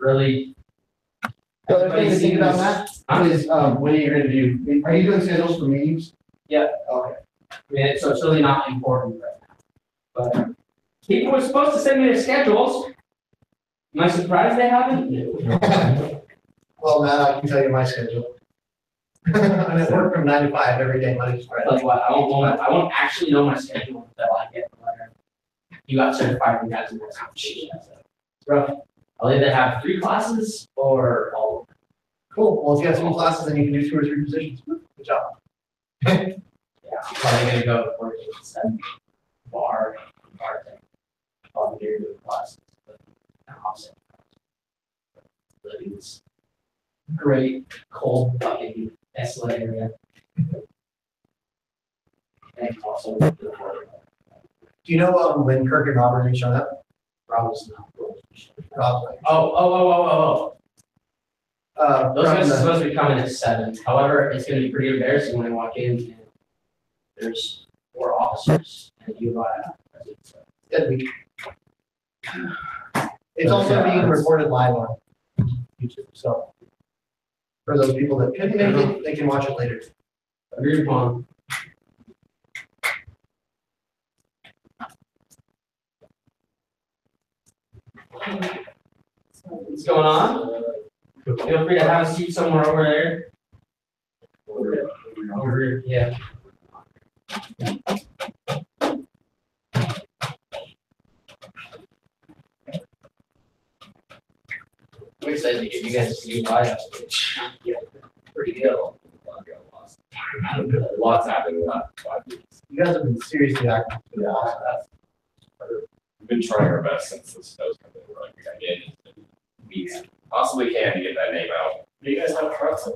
really. The other thing to think about that is when you're going to do. Are you doing schedules for meetings? Yeah. Okay. I mean, so it's really not important right now. But people were supposed to send me their schedules. Am I surprised they haven't? Well, Matt, I can tell you my schedule. I'm at work from 9 to 5 every day, Monday to Tell you Friday. what, I won't actually know my schedule until I get the letter. You got certified and got some more competition. Rough. I'll either have 3 classes or all of them. Cool. Well, if you have 2 classes, then you can do 2 or 3 positions. Good job. Yeah, I'm probably gonna go work at 7 bar thing. I'll be here doing classes, but I'm offset. Living this great, cold, fucking desolate area. And also, Do you know when Kirk and Robert are showing up? Rob's not. Rob's like, Oh. Those guys are from supposed to be coming at 7. However, it's gonna be pretty embarrassing when I walk in and there's 4 officers and you the It's also being recorded live on YouTube, so for those people that couldn't make it, they can watch it later. agreed upon. What's going on? Feel free to have a seat somewhere over there. Over here, yeah. I'm excited to get you guys to see why. Yeah, pretty good. Lots happened in the last 5 weeks. You guys have been seriously active. Yeah, we've been trying our best since the snow's come in. We're like, we got in weeks, possibly can to get that name out. Do you guys have trucks?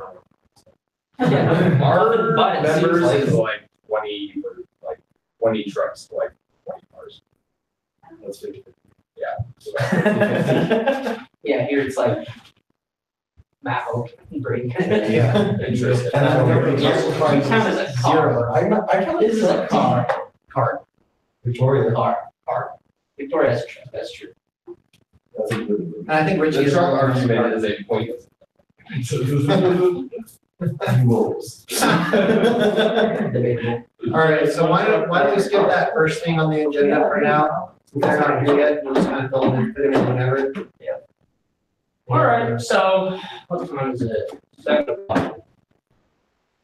Yeah. Our But it members seems is like 20 or like 20 trucks to like 20 cars. That's 50. Yeah. So that's Yeah, here it's like Matt Oak, Brady. Yeah. interesting. And I remember You count as a car. I count This is a car. Car. Victoria. Car. Victoria, that's true. That's a good. And I think Richie The is. truck argument is a point. Rules. Debatable. All right, so why don't we skip that first thing on the agenda for now? If they're not here yet, we'll just kind of fill them in, fit them in whenever. All right, so what time is it? 7 o'clock.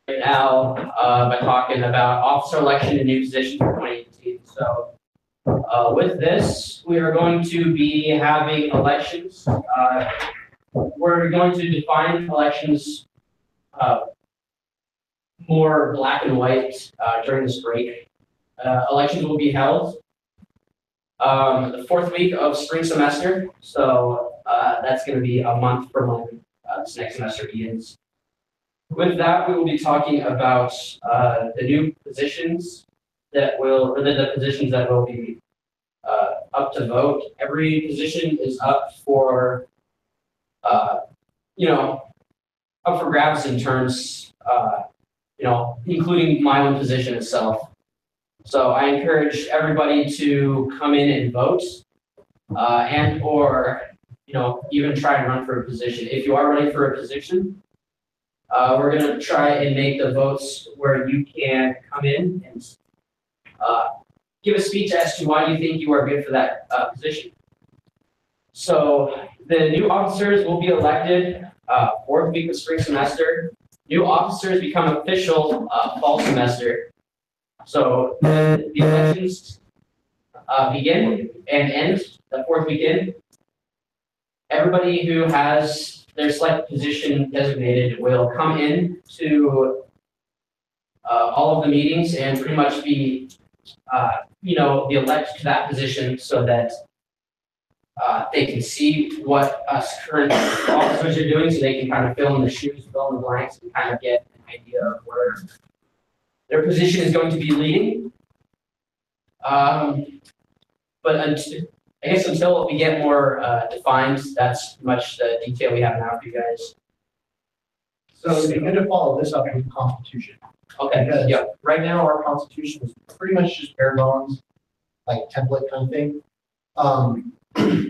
Right now, by talking about officer election and new positions for 2018. So with this, we are going to be having elections. We're going to define elections more black and white during this break. Elections will be held the 4th week of spring semester. So that's going to be a month from when this next semester begins. With that, we will be talking about the new positions that will, or the positions that will be up to vote. Every position is up for, up for grabs in terms, including my own position itself. So I encourage everybody to come in and vote, and or even try and run for a position. If you are running for a position, we're going to try and make the votes where you can come in and give a speech as to why you think you are good for that position. So the new officers will be elected 4th week of spring semester. New officers become official fall semester. So the elections begin and end the 4th weekend. Everybody who has their select position designated will come in to all of the meetings and pretty much be, be elected to that position so that they can see what us current officers are doing, so they can kind of fill in the shoes, fill in the blanks, and kind of get an idea of where their position is going to be leading. But I guess until we get more defined, that's much the detail we have now for you guys. So it'd be good to follow this up with the Constitution. Okay, Because yeah. right now, our Constitution is pretty much just bare bones, like template kind of thing.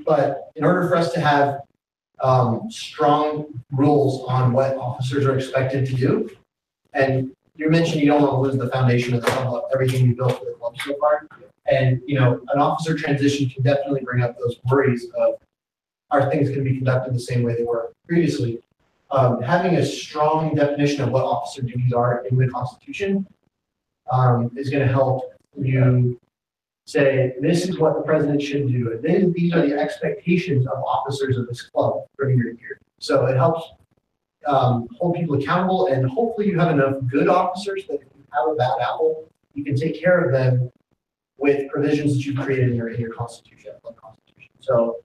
But in order for us to have strong rules on what officers are expected to do. And you mentioned you don't want to lose the foundation of the club, everything you built for the club so far. And, you know, an officer transition can definitely bring up those worries of, are things going to be conducted the same way they were previously? Having a strong definition of what officer duties are in the Constitution is going to help you say, this is what the president should do. And then these are the expectations of officers of this club from year to year. So it helps hold people accountable, and hopefully you have enough good officers that if you have a bad apple, you can take care of them with provisions that you've created in your Constitution. So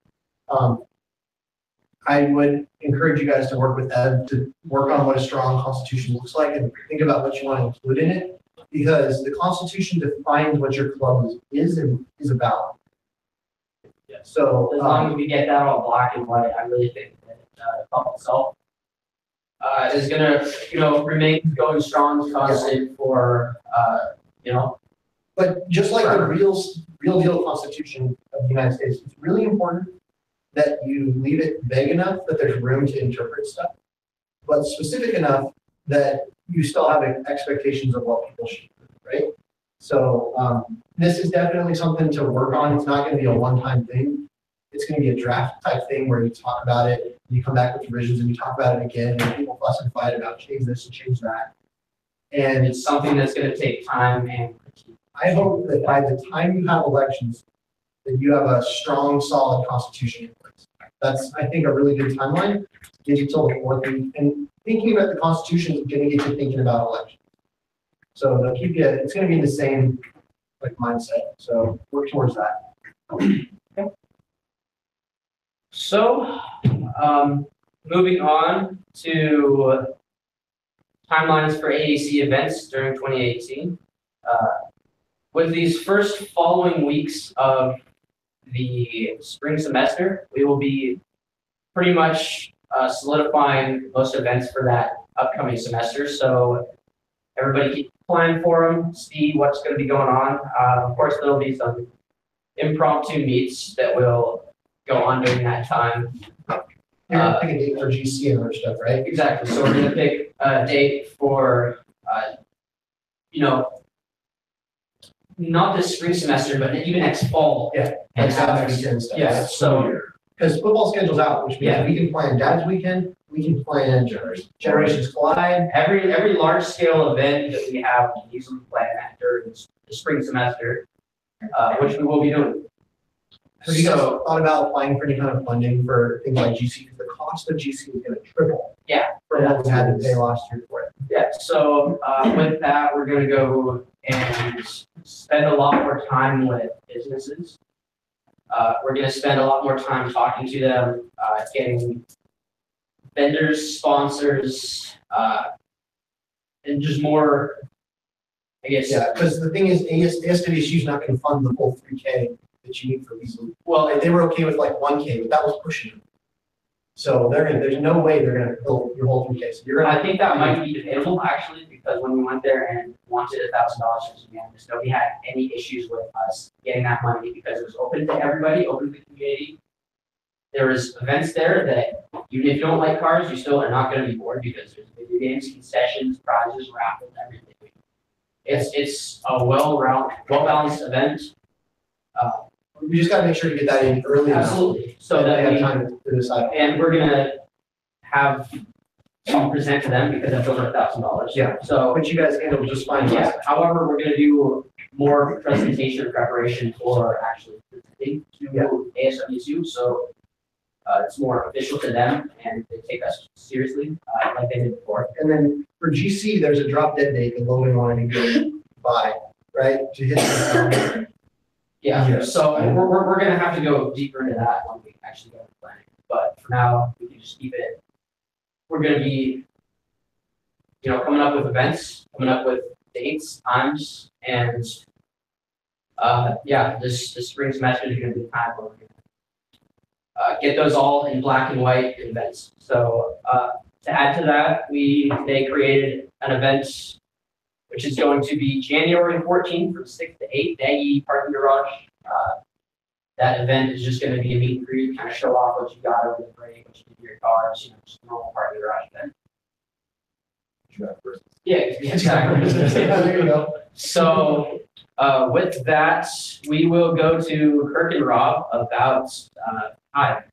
I would encourage you guys to work with Ed to work on what a strong Constitution looks like and think about what you want to include in it, because the Constitution defines what your club is and is about. Yeah. So As long as we get that all black and white, I really think that the club itself is gonna, you know, remain going strong, constant for, you know. But just like the real deal Constitution of the United States, it's really important that you leave it vague enough that there's room to interpret stuff, but specific enough that you still have expectations of what people should do, right? So this is definitely something to work on. It's not going to be a one-time thing. It's going to be a draft type thing where you talk about it, you come back with revisions, and you talk about it again, and people fuss and fight about change this and change that. And It's something that's gonna take time and critique. I hope that by the time you have elections, that you have a strong, solid constitution in place. That's, I think, a really good timeline. Gives you till the 4th, and thinking about the Constitution is going to get you thinking about elections. So they'll keep you. It's going to be in the same like mindset. So work towards that. Okay. So, moving on to timelines for AEC events during 2018. With these first following weeks of the spring semester, we will be pretty much solidifying most events for that upcoming semester. So everybody keep planning for them, see what's going to be going on. Of course, there'll be some impromptu meets that will go on during that time. You're going to pick a date for GC and other stuff, right? Exactly. So we're going to pick a date for, you know, not this spring semester, but even next fall. Yeah. And Like have Saturday weekend stuff. Yeah. So because football schedule's out, which means we can plan Dad's weekend, we can plan Generations Collide. every large scale event that we have, we can easily plan that during the spring semester, which we will be doing. Have you guys thought about applying for any kind of funding for things like GC? Because the cost of GC is going to triple. Yeah. For what we had to pay last year for it. Yeah. So with that, we're going to go and spend a lot more time with businesses. We're going to spend a lot more time talking to them, getting vendors, sponsors, and just more, I guess. Yeah, because the thing is, ASWSU is not going to fund the whole 3K that you need for these. Well, they were okay with like 1K, but that was pushing them. So there's no way they're going to fill your whole 3K. So you're I think that might be debatable actually, because when we went there and wanted $1,000 for campus, nobody had any issues with us getting that money because it was open to everybody, open to the community. There was events there that even if you don't like cars, you still are not going to be bored because there's video games, concessions, prizes, raffles, everything. It's a well-balanced event. We just got to make sure to get that in early. Absolutely. So that that we we have time to decide. And we're gonna have some present to them because that's over $1,000. Yeah. So But you guys handle just fine. yeah. However, we're gonna do more presentation preparation for actually presenting to ASWSU. So it's more official to them and they take us seriously like they did before. And then for GC, there's a drop dead date that Logan wanted to go by, right? To hit the Yeah. Yes. So we're gonna have to go deeper into that when we actually go to planning. But for now, we can just keep it. We're gonna be, you know, coming up with events, coming up with dates, times, and yeah, this spring semester is gonna be the time where we're gonna get those all in black and white events. So to add to that, they created an event which is going to be January 14th from 6 to 8, the AE parking garage. That event is just gonna be a meet and greet, kind of show off what you got over the break, what you did to your cars, you know, just a normal party garage event. Yeah, exactly. Yeah, there you go. So, with that, we will go to Kirk and Rob about, Hive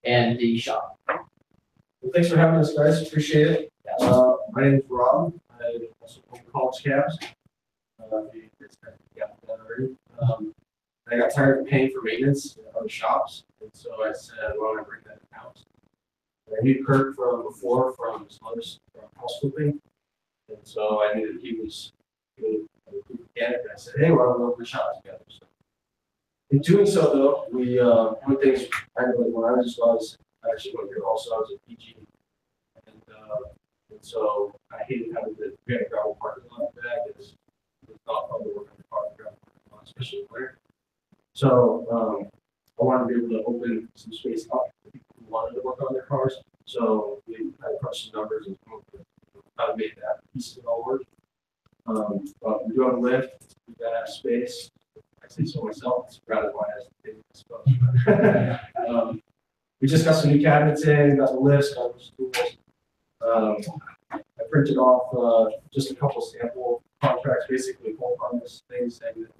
and the shop. Well, thanks for having us, guys. Appreciate it. My name is Rob. I also own College Cabs. I got tired of paying for maintenance in other shops, and so I said, "Why don't I bring that in house?" I knew Kirk from before from his mother's house flipping, and so I knew that he was good at it. And I said, "Hey, why don't we open the shop together?" So, in doing so, though, we one thing I know when I was actually went here also. I was at PG, and so I hated having the gravel parking lot in the back. It's not fun to work on the parking gravel parking lot, especially in winter. So I wanted to be able to open some space up for people who wanted to work on their cars. So we had crunched some numbers and come up with how to make that piece of it all work. But we do have a lift. We've got to have space. I say so myself. It's rather why I suppose. We just got some new cabinets in, got the lifts, got the tools. I printed off just a couple sample contracts, basically full harness things saying that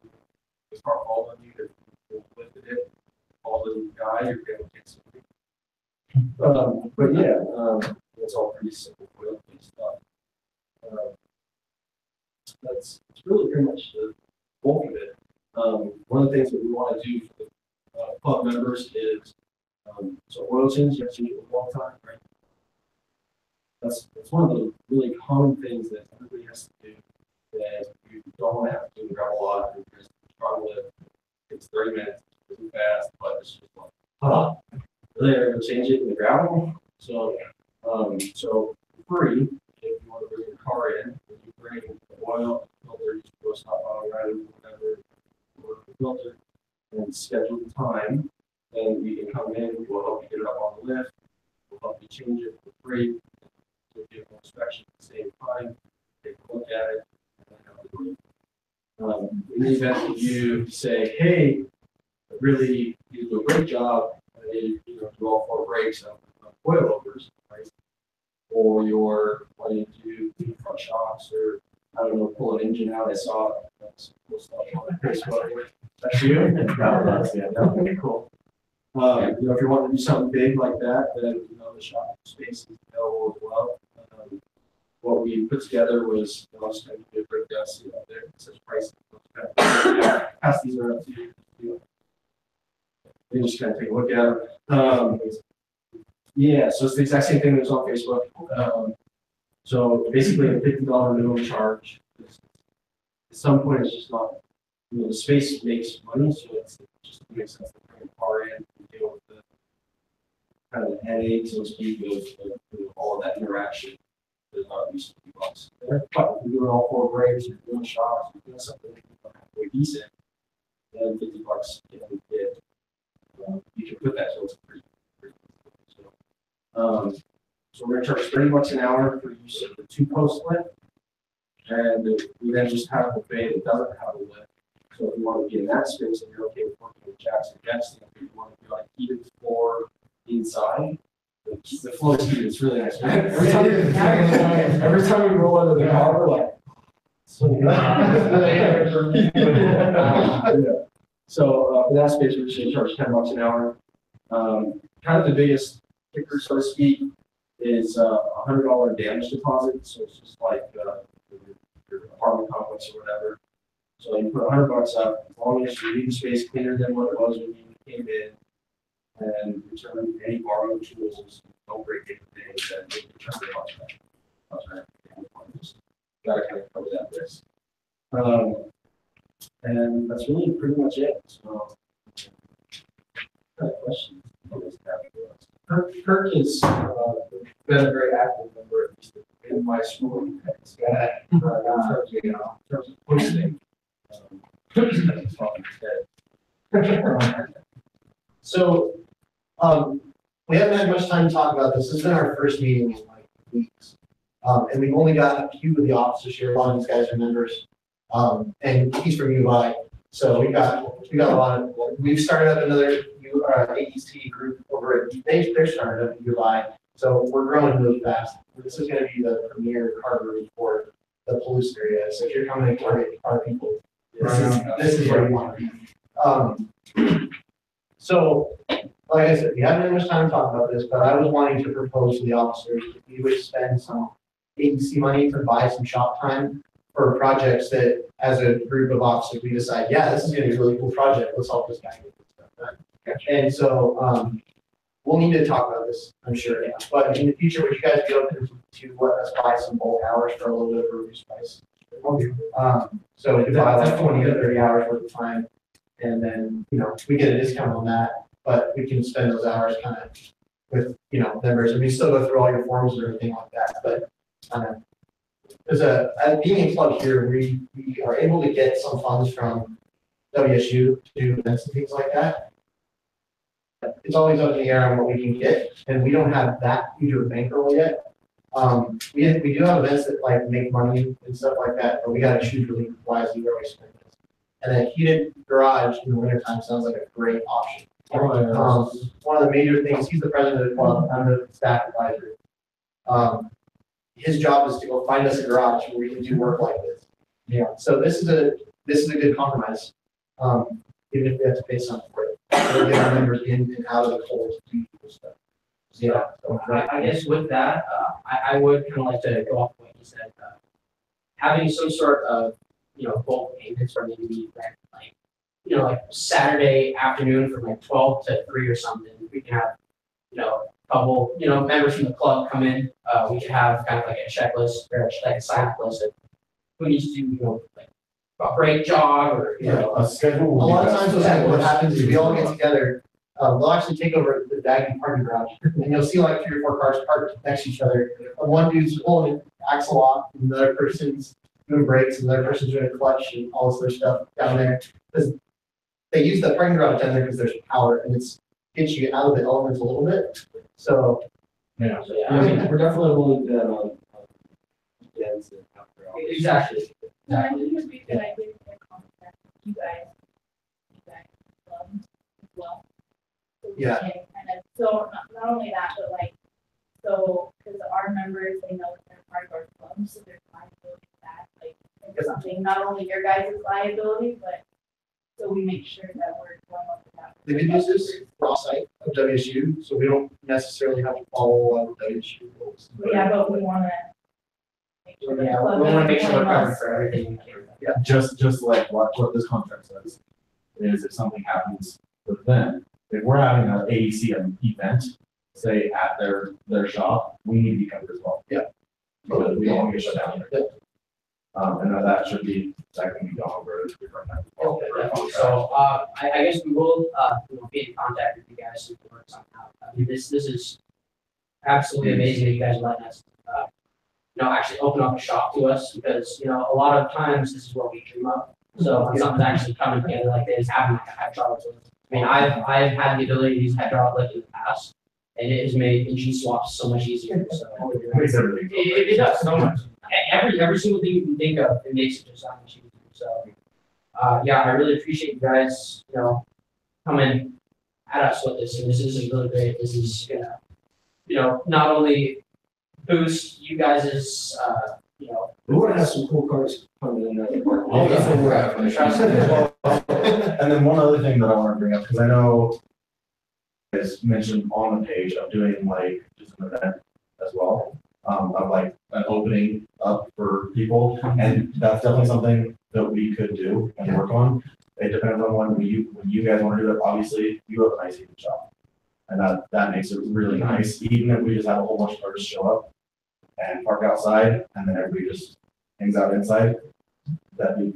the car falls on you, if you lifted it, falls on the guy, you're going to get something. But yeah, it's all pretty simple boilerplate stuff. That's really pretty much the bulk of it. One of the things that we want to do for the club members is so oil change, you have to change it all the time, right? That's one of the really common things that everybody has to do that you don't want to have to do the gravel lot. You're just struggle with it. It's 30 minutes, it's really fast, but it's just like, really are going to change it in the gravel. So, so free, if you want to bring your car in, when you bring the oil, filter, you just go stop on right whatever, or the filter, and schedule the time. Then you can come in, we'll help you get it up on the lift, we'll help you change it for free. So do an inspection at the same time, take a look at it, and then have it read. In the event that you say, hey, really, you do a great job, you know, do all 4 brakes on coilovers, right? Or you're wanting to do front shocks, or I don't know, pull an engine out. I saw some cool stuff on Facebook. That's you? Yeah, that would be cool. You know, if you want to do something big like that, then you know the shop space is available as well. What we put together was, I'll just kind of give a breakdown, see out there, it says price. Pass these around to you. You can just kind of take a look at them. Yeah, so it's the exact same thing that was on Facebook. So basically a $50 minimum charge. At some point, it's just not, you know, the space makes money, so it just makes sense to bring a car in and deal with the kind of the headache, so to speak, of all of that interaction. There's not at least $50. But if you're doing all 4 brakes, you're doing shocks, you're doing something halfway decent, then $50 you know, you can put that, so it's pretty so we're going to charge $30 an hour for use of the 2-post lift, and we then just have a bay that doesn't have a lift. So if you want to be in that space and you're okay with working with jacks and jets, if you want to do like heated floor inside, the floor is heated. It's really nice. Every time we roll out of the car, we're like, so So for that space, we're just going to charge $10 an hour. Kind of the biggest kicker, so to speak, is $100 damage deposit. So it's just like your apartment complex or whatever. So you put $100 up, as long as you leave the space cleaner than what it was when you came in, and return any borrowed tools, don't break anything, then you return the $100 back. Just gotta kind of cover that risk. And that's really pretty much it. So, questions? Kirk has been a very active member, at least in my school. In terms of posting. So, we haven't had much time to talk about this. This has been our first meeting in like weeks. And we've only got a few of the officers here. A lot of these guys are members. And he's from UI. So we got a lot of, we've started up another AEC group over at, they're started up in July. So we're growing really fast. This is gonna be the premier harbor for the Palouse area. So if you're coming to target our people, this is where you want to be. So, like I said, we haven't had much time to talk about this, but I was wanting to propose to the officers that we would spend some agency money to buy some shop time for projects that, as a group of officers, we decide, yeah, this is gonna be a really cool project, let's help this guy get this stuff done. And so, we'll need to talk about this, I'm sure, but in the future, would you guys be open to let us buy some bulk hours for a little bit of a reduced price? So we could buy like 20 to 30 hours worth of time, and then, we get a discount on that, but we can spend those hours kind of with, members, and we still go through all your forms and everything like that, but as being a club here, we are able to get some funds from WSU to do events and things like that. It's always up in the air on what we can get, and we don't have that huge of a bankroll yet. We do have events that like make money and stuff like that, but we gotta choose really wisely where we spend it. And a heated garage in the wintertime sounds like a great option. One of the major things, he's the president of the club, I'm the staff advisor. His job is to go find us a garage where we can do work like this. Yeah. So this is a good compromise. Even if we have to pay something for it. We'll get our members in and out of the cold to do stuff. Yeah. I guess with that, I would kind of like to go off what you said. Having some sort of, bulk payments for maybe like, like Saturday afternoon from like 12 to 3 or something. We can have, a couple, members from the club come in. We can have kind of like a checklist or like a sign up list of who needs to do, like a break jog or, a schedule. A lot of times what happens is we all get together. They'll actually take over the Daggy parking garage, and you'll see like 3 or 4 cars parked next to each other. One dude's pulling an axle off, and another person's doing brakes, and another person's doing a clutch and all this other stuff down there. Because they use the parking garage down there because there's power, and it's gets you out of the elements a little bit. So yeah, we're definitely willing to do that on weekends and after hours. Exactly. I think it would be a good idea to contact you guys as well. So we Yeah. can kind of, so not only that, but like, so, because our members, they know that they're part of our club, so there's liability for that, like, it's something, not only your guys' liability, but so we make sure that we're going on with that. the good news is we're off-site of WSU, so we don't necessarily have to follow a lot of WSU rules. But yeah, but we wanna make sure that the Yeah, club we want to make doesn't sure we're blame covered us. for everything we can. Just like what this contract says, is if something happens with them, if we're having an AEC event, say at their shop, we need to be covered as well. Yeah. Because we don't want to get shut down. And that should be, that can be gone over. Okay, definitely. So, I guess we will, be in contact with you guys to work something out. I mean, this is absolutely amazing that you guys are letting us, actually open up a shop to us because, a lot of times this is what we dream of. So when something's actually coming together like this, having like a hydraulic lift. I mean, I've had the ability to use hydraulic lift in the past, and it has made engine swaps so much easier. So Makes everything. it does so much. Every single thing you can think of, it makes it just that much easier. So, I really appreciate you guys, coming at us with this, and this is really great. This is gonna, not only boost you guys' We want to have some cool cars coming in. Oh, that's what we're at. And then one other thing that I want to bring up, because I know is mentioned on the page of doing like just an event as well, of like an opening up for people, and that's definitely something that we could do and work on. It depends on when you guys want to do it. Obviously, you have a nice evening shop, and that makes it really nice. Even if we just have a whole bunch of cars show up and park outside, and then everybody just hangs out inside. That'd be.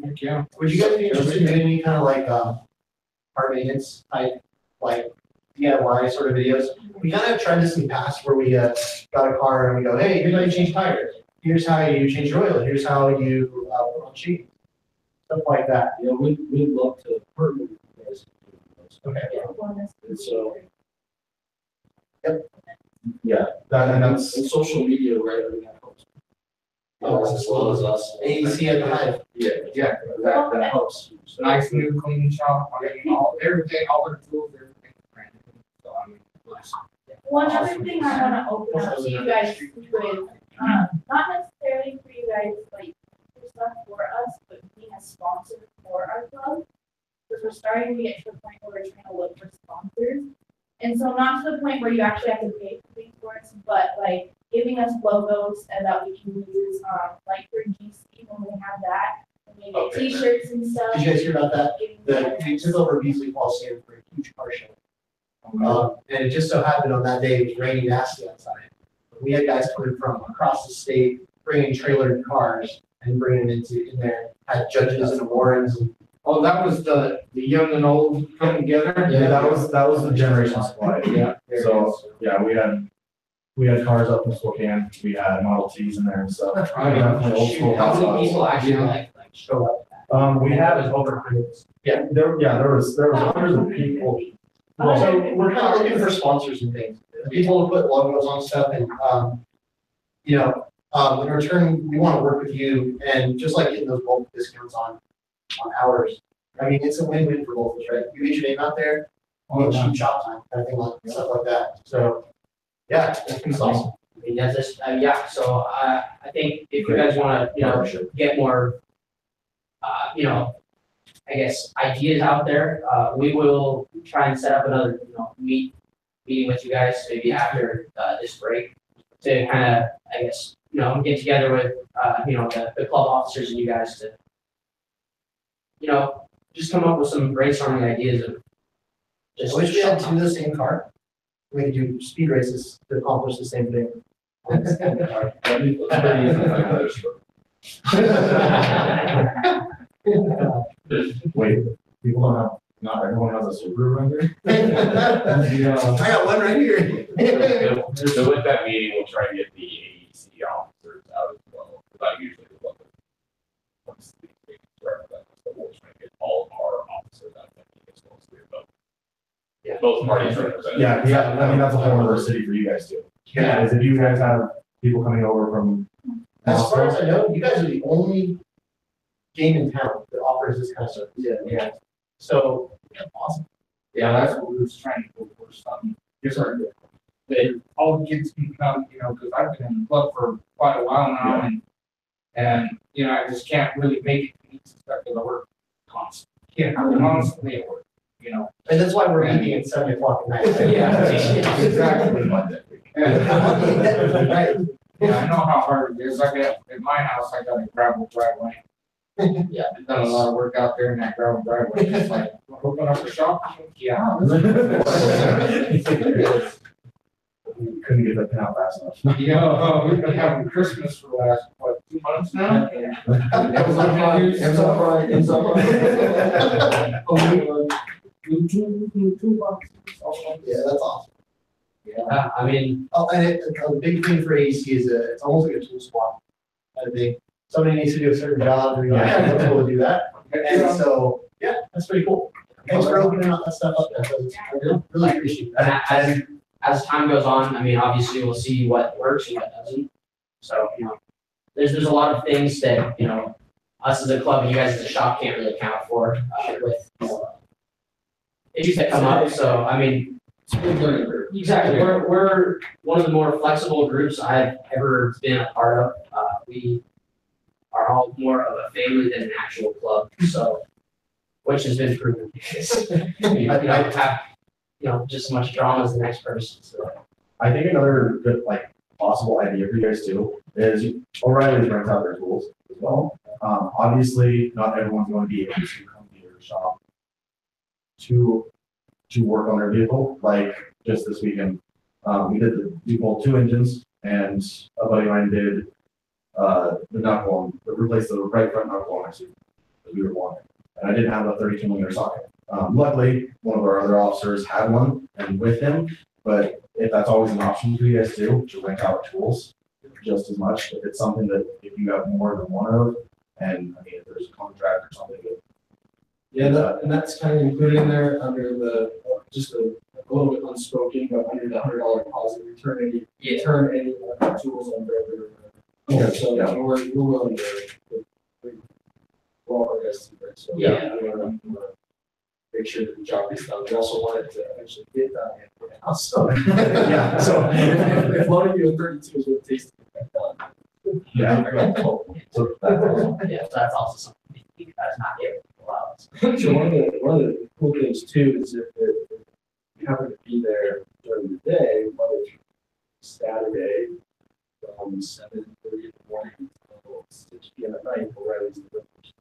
Would you guys be interested in doing any kind of like, car maintenance type, like DIY sort of videos? We kind of tried this in the past where we, got a car and we go, hey, here's how you change tires. Here's how you change oil. Here's how you, put on sheets. Stuff like that. Yeah, we'd love to partner with you guys. Okay. And so, Yeah, and that's and social media, right? I mean, that helps. as well as us. AEC at the Hive. Yeah, that helps. Nice new clean shop, I mean, everything, all their tools, everything. brand new. So I mean, it's- One other thing I wanna open up to you guys with, not necessarily for you guys, like, do stuff for us, but being a sponsor for our club. Because we're starting to get to the point where we're trying to look for sponsors. And so not to the point where you actually have to pay for things for us, but like giving us logos and that we can use, like for GC when we have that. And we get Okay. t-shirts and stuff. Did you guys hear about that? Giving They took over Beasley Coliseum for a huge car show. And it just so happened on that day, it was raining nasty outside. We had guys coming from across the state, bringing trailered cars and bringing them in there, had judges and awards and. Oh, that was the young and old coming together? Yeah, that was the generation supply. Yeah. So, yeah, we had cars up in Spokane, we had Model Ts in there and stuff. I mean, Definitely old school how many house people actually like show up? We had, over hundreds. there was hundreds of people. So we're kind of looking for sponsors and things, people to put logos on stuff and, in return, we want to work with you and just like getting those bulk discounts on hours. I mean, it's a win-win for both of us, right? You get your name out there, you get cheap shop time, kind of thing like, stuff like that. So, yeah, it's awesome. I mean, that's just, so I think if you guys wanna, get more, I guess, ideas out there, we will try and set up another, meeting with you guys, maybe after, this break, to kind of, I guess, get together with, the club officers and you guys to, just come up with some brainstorming ideas of I just. wish we had two of the same car. We could do speed races to accomplish the same thing. Wait, people don't have, not everyone has a Subaru around here? I got one right here. So with that meeting, we'll try and get the AEC officers out as well, because I usually look at. Once the meeting starts, so we'll try and get all of our officers out that meeting as well, so we have both. Yeah. Both parties represented. Yeah, I mean, that's a whole other city for you guys too. Yeah. Because if you guys have people coming over from. As far as I know, you guys are the only game in town that offers this kind of service. Yeah. So, awesome. Yeah, that's what we was trying to go for, something different. That all the kids can come, because I've been in the club for quite a while now and, I just can't really make it to meet stuff because I work constantly. I'm constantly at work, And that's why we're meeting at 7:00 at night. Yeah, exactly. Right. Yeah, I know how hard it is. I got, at my house, I got a gravel driveway. Yeah. I've done a lot of work out there in that gravel driveway. It's like, open up a shop. Yeah. Couldn't get that pin out fast enough. We've been having Christmas for the last, 2 months now? Two months. Yeah, that's awesome. Yeah, I mean, Oh, and a big thing for AEC is it's almost like a tool swap. I think somebody needs to do a certain job, and I have no tool to do that. And so, yeah, that's pretty cool. Thanks for opening up that stuff up. I really appreciate that. as time goes on, I mean, obviously we'll see what works and what doesn't. So, there's a lot of things that, us as a club and you guys as a shop can't really account for, with, issues that come up. So, I mean, exactly, we're one of the more flexible groups I've ever been a part of. We are all more of a family than an actual club, so, which has been proven. Because you don't have, just as much drama as the next person, so. I think another good, possible idea for you guys too is O'Reilly's rents out their tools as well. Obviously, not everyone's going to be able to come to your shop to work on their vehicle. Like just this weekend, we pulled 2 engines, and a buddy of mine did the knuckle, replaced the right front knuckle on actually, because we were wanting. And I didn't have a 32mm socket. Luckily, one of our other officers had one and with him, but if that's always an option for you guys too, to rent out tools just as much. If it's something that if you have more than one of, and I mean, if there's a contract or something that. Yeah, and that's kind of included in there under the, just a little bit unspoken, but under the $100 deposit, return any tools on Yeah, so we're willing to all our guys to, right? So Yeah. we want to make sure that the job is done. We also wanted to actually get that in the house. So, Yeah. So if loading you at 32 is what it takes to get that done. Yeah. So that's Yeah, so that's also something you guys not able to allow us. So one of the cool things too is if you happen to be there during the day, Monday through Saturday, from 7:30 in the morning until 6 p.m. at night, O'Reilly's delivers.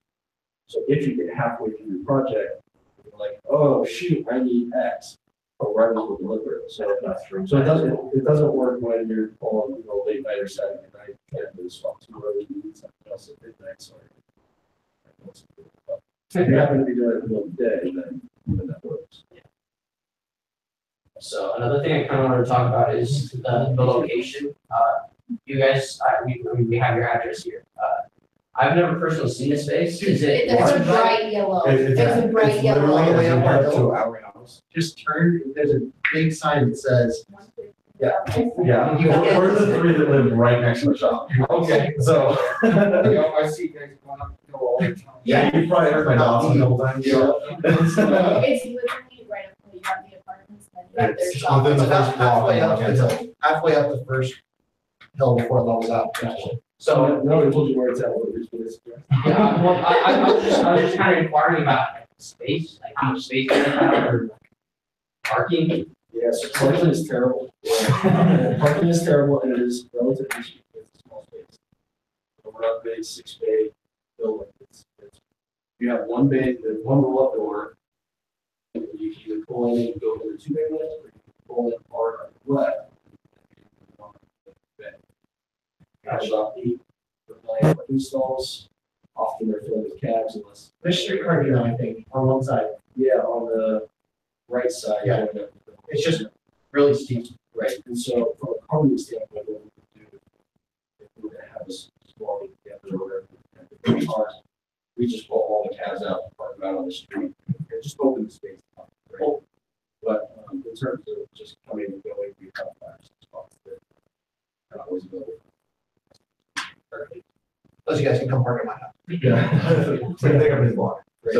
So if you get halfway through your project, you're like, oh shoot, I need X, O'Reilly's will deliver it. So so it doesn't work when you're on, you know, late night or Saturday night, and there's swap too early, you need something else at midnight, sorry. If you happen to be doing it in the middle of the day, then that works. So another thing I kind of wanted to talk about is the location. You guys, we have your address here. I've never personally seen this space. Is it? It's a bright yellow. It's a bright yellow. all the way up our to our house. Just turn, there's a big sign that says, Yeah, we're the three that live right next to the shop. Okay. So. I see you guys going up the hill all the time. Yeah, you probably heard my dogs a couple times. It's literally right up where you have the apartments, then you have their It's shop. within it's the about first block. halfway up the hill, halfway up the first hill before it levels out, actually. So now they told you where it's at, what it is. Yeah, well, I was just kind of inquiring about like, space, like how much space they have or parking. Yes, parking is terrible. Parking is terrible and it is relatively cheap. It's a small space. We're not big 6-bay building. You have one bay, there's one roll up door. And you can either pull in and go to the 2-bay lift, or you can pull in hard on the left. Have about 8 parking stalls. Often they're filled with cabs unless. There's streetcar here, I think, on one side. Yeah, on the right side. Yeah. It's just really steep. Right, and so from a parking standpoint, what we would do, if we were gonna have this small meeting together or whatever, and the cars, we just pull all the cabs out, park them out on the street, and just open the space up, right? But, in terms of just coming and going, we have 5 or 6 spots that are always available. Those you guys can come park at my house. Yeah. So you take up his block. Right.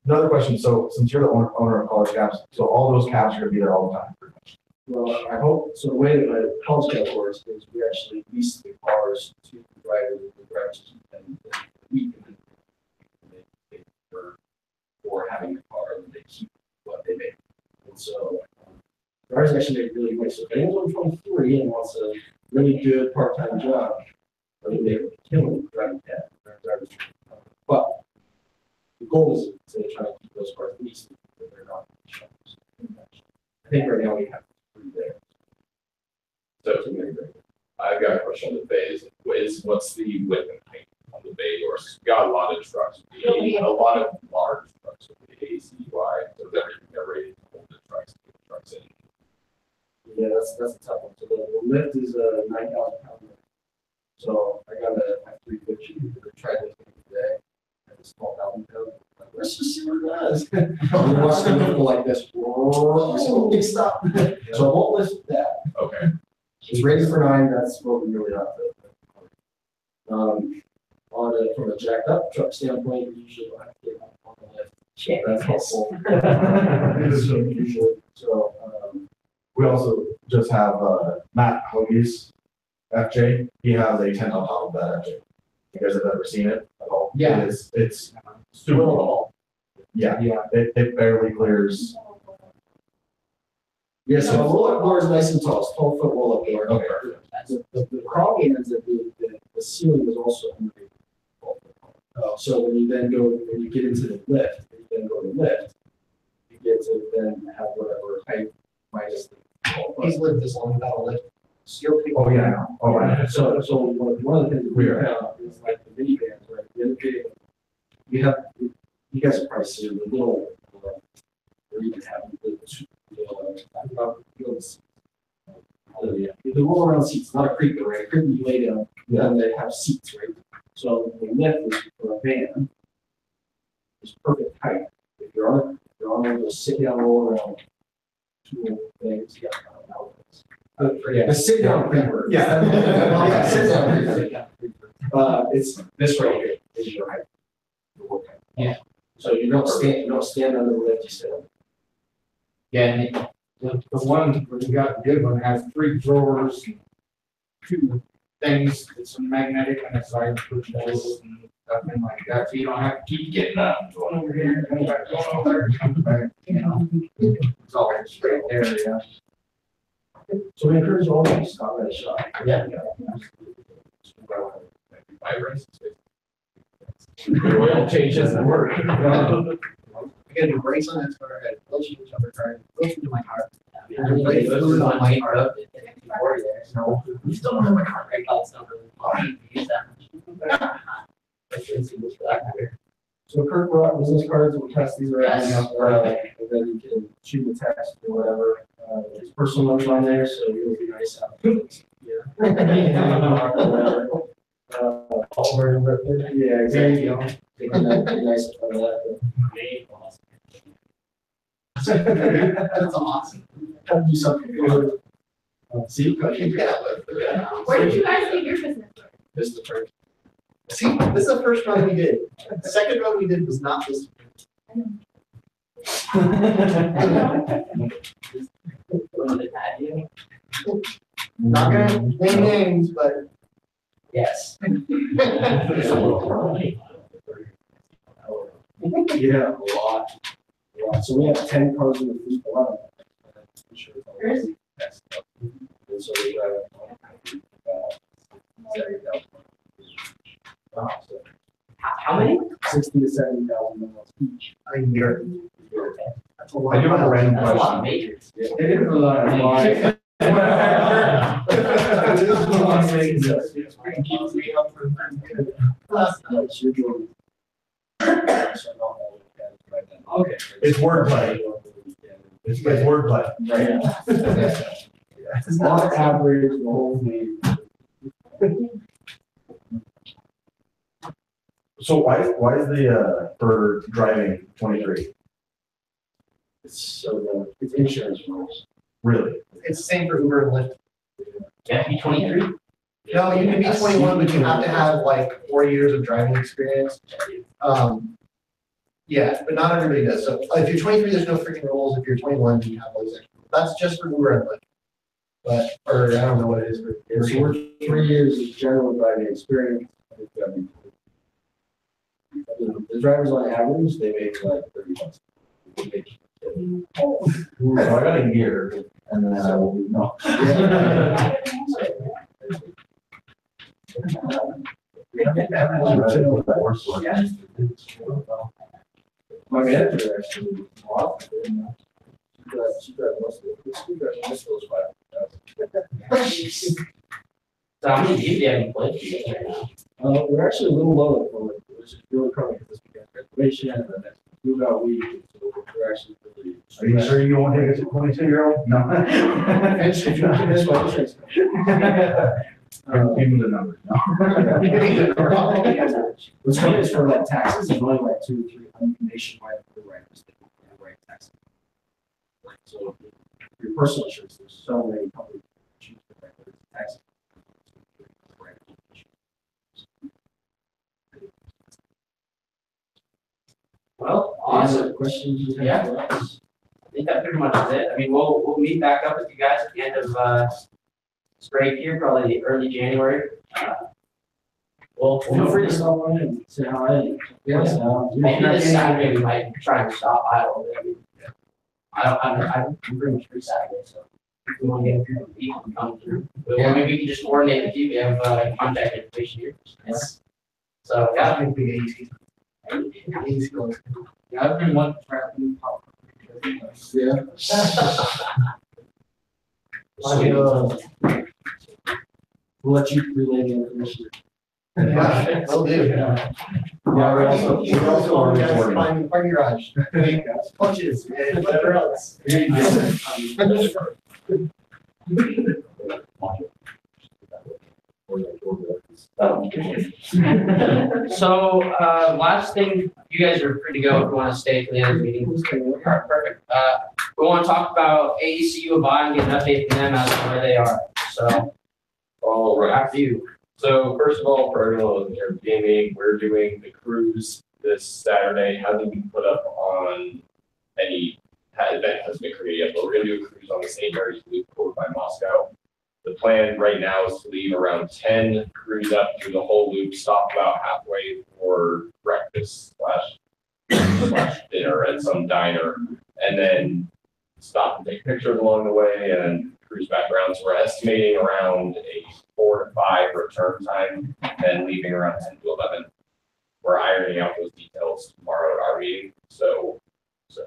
Another question, so since you're the owner of college cabs, so all those cabs are gonna be there all the time, pretty much? Well, I hope, so the way that my college cab works is we actually lease the cars to the drivers, and the drivers keep them, and we can they pay for having the car, and they keep what they make. And so, drivers actually make really good, so if anyone's 23 and wants a really good part-time job, I mean, they kill driving cab, drivers. But the goal is to try to keep those cars leased, if they're not shops. I think right now we have 3 there. So I've got a question on the bays. What's the width and height on the bay doors? We got a lot of trucks, a lot of large trucks with the AEC wide, so that they're ready to hold the trucks in. Yeah, that's a tough one. So the lift is a 9,000 pound lift. So I got a 350 to try this thing today. And it's 12,000 pounds. Like, let's just see what it does. I'm watching it go like this. Whoa, so big stop. So I won't lift that. Okay. It's rated for 9. That's what we really have to. From a jacked up truck standpoint, we usually don't have to get on the lift. So that's helpful. Usually. So, We also just have, Matt Hoagie's FJ, he has a tent on top of that FJ. You guys have ever seen it at all? Yeah. It's super tall. Yeah, it barely clears. yeah, so a roll-up door is nice and tall. It's 12-foot roll-up door. Okay. The problem is that the ceiling is also under 12 foot tall. So when you get into the lift, you get to then have whatever height minus the. He's lived this long without a lift. Still pretty. Oh, yeah, I know. Oh, right. So one of the things that we have is like the minivans, right? The other day, you guys have probably seen the little, where you can have the roll around seats, not a creeper, right? A creeper you lay down, and they have seats, right? So the lift is for a van. It's perfect height. If you're on one of those sit down roll around tool things, you got outlets. The sit down pre-work. Yeah. Sit down pre-work. It's this right here, is your height. Yeah. So you don't stand on the lift, you sit up. Yeah, and The one, we got the good one, has 3 drawers, 2 things, it's a magnetic and a side push doors and stuff like that, so you don't have to keep getting up, going over here, going back, going over there, coming back, you know. It's all straight there, yeah. So we encourage all of you to stop at a shop. Yeah. Oil change doesn't work. I gotta do brakes on that car, I gotta lotion each other car, lotion to my car. Everybody food on my car up at 54 there, so we still don't have a car brake lights, don't really want to use that much. So Kirk brought business cards, we'll test these around, and then you can shoot the text or whatever. His personal number on there, so it would be nice. Yeah, exactly. Nice of that. That's awesome. Have to do something good. See, Where did you guys get your business? this is the first. See, this is the first run we did. The second run we did was not this. Not gonna name names, but. Yes. Yeah, a lot. So we have 10 cars in the fleet, 11. And so we How many? 60 to 70,000 miles each. A year. That's a lot. I do have a random That's a lot of question. majors. It is a lot of money. Keeps me up for Okay. It's wordplay. It's wordplay. Right. On average, the whole fleet. So why is the, for driving 23? It's insurance rules. Really? It's the same for Uber and Lyft. You have to be 23? No, you can be 21, but you have to have like 4 years of driving experience. Yeah, but not everybody does. So if you're 23, there's no freaking rules. If you're 21, you have all these extra. That's just for Uber and Lyft. But, or I don't know what it is for. So we're 3 years of general driving experience. The drivers on average, they make like $30. So I got a year and then I will be, no. My manager actually bought it. She got most of it. She got most of those 5,000. So how many do you have in place right now? We're actually a little low at the moment, which is really coming because we got graduation and then move out week. So we're actually really. Are you sure you won't take a 22-year-old? No. If you can miss my insurance. Give me the number. What's funny is for like taxes, there's only like 2 or 3 nationwide underwriters that write taxes. So for your personal insurance, there's so many companies that choose to write taxes. Well, Awesome. awesome. Questions you have? Yeah. for us? I think that pretty much is it. I mean, we'll meet back up with you guys at the end of break here, probably early January. We'll Feel free to stop by and say hi. Yes. Maybe this Saturday we might try and stop by a little bit. I'm pretty much free Saturday, so if we want to get a few people to come through. Or maybe we can just coordinate with you. We have contact information here. Yes. So, yeah. I think big AEC. AEC goes. Yeah, I've been wanting to try to move out. Yeah. We'll let you relay the information. Yeah, will do. Yeah, we're also on recording. Find parking garage. Punches and whatever else. So, last thing, you guys are free to go if you want to stay for the end of the meeting. Perfect. we want to talk about AEC U of I and get an update from them as to where they are. So, All right. after you. So first of all, for everyone in here gaming, we're doing the cruise this Saturday. Hasn't been put up on any event has been created yet, but we're gonna do a cruise on the St. Mary's Loop over by Moscow. The plan right now is to leave around 10, cruise up through the whole loop, stop about halfway for breakfast slash dinner at some diner, and then stop and take pictures along the way and cruise back around. So we're estimating around a 4 to 5 return time and leaving around 10 to 11. We're ironing out those details tomorrow at our meeting. So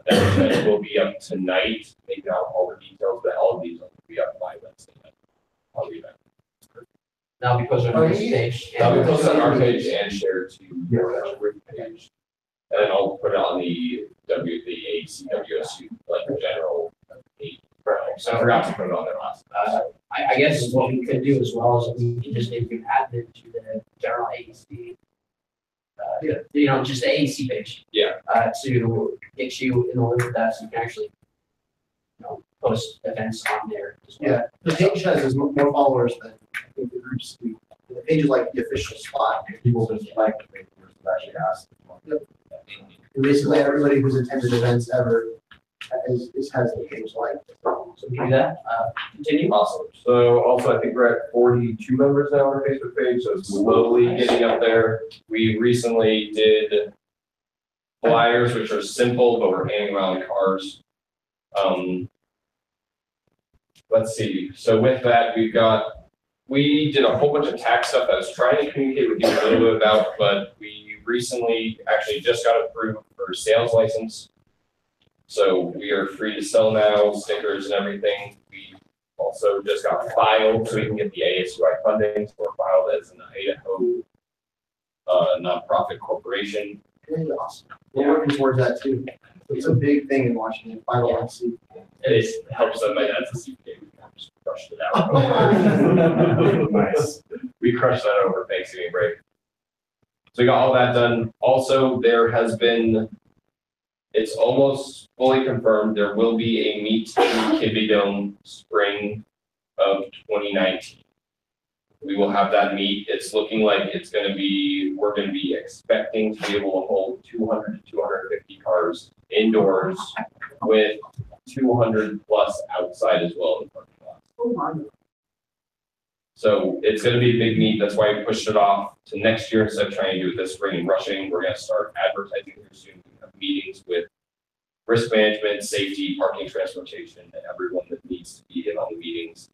that event will be up tonight, making out all the details, but all of these will be up by Wednesday night. I'll leave that. Now because we're on this stage. That'll be posted on our page and shared to your group page. And then I'll put it on the AEC WSU, like the general page. So I forgot to put it on there last. I guess what we could do as well is we can just maybe add it to the general AEC. You know, just the AEC page. Yeah. To get you in the loop with that, so you can actually, you know, post events on there as well. Yeah, the page has more followers than I think the groups do. The page is like the official spot. People just like the papers that actually ask. And basically, everybody who's attended events ever has the page like. So we do that, continue. Awesome. So also, I think we're at 42 members now on our Facebook page, so it's slowly getting up there. We recently did flyers, which are simple, but we're handing around cars. Let's see. So with that, we did a whole bunch of tax stuff that I was trying to communicate with you a little bit about, but we recently actually just got approved for sales license. So we are free to sell now, stickers and everything. We also just got filed so we can get the ASUI funding. So we're filed as an Idaho nonprofit corporation. Really awesome. We're working towards that too. It's a big thing in Washington, 501c. It helps that my dad's a CPA. We kind of just crushed it out. Nice. We crushed that over Thanksgiving break. So we got all that done. Also, there has been, it's almost fully confirmed, there will be a meet in Kidney Dome spring of 2019. We will have that meet. It's looking like it's going to be, we're going to be expecting to be able to hold 200 to 250 cars indoors with 200 plus outside as well in the parking lot. Oh my. So it's going to be a big meet. That's why we pushed it off to next year instead of trying to do it this spring and rushing. We're going to start advertising here soon. We have meetings with risk management, safety, parking, transportation, and everyone that needs to be in on the meetings.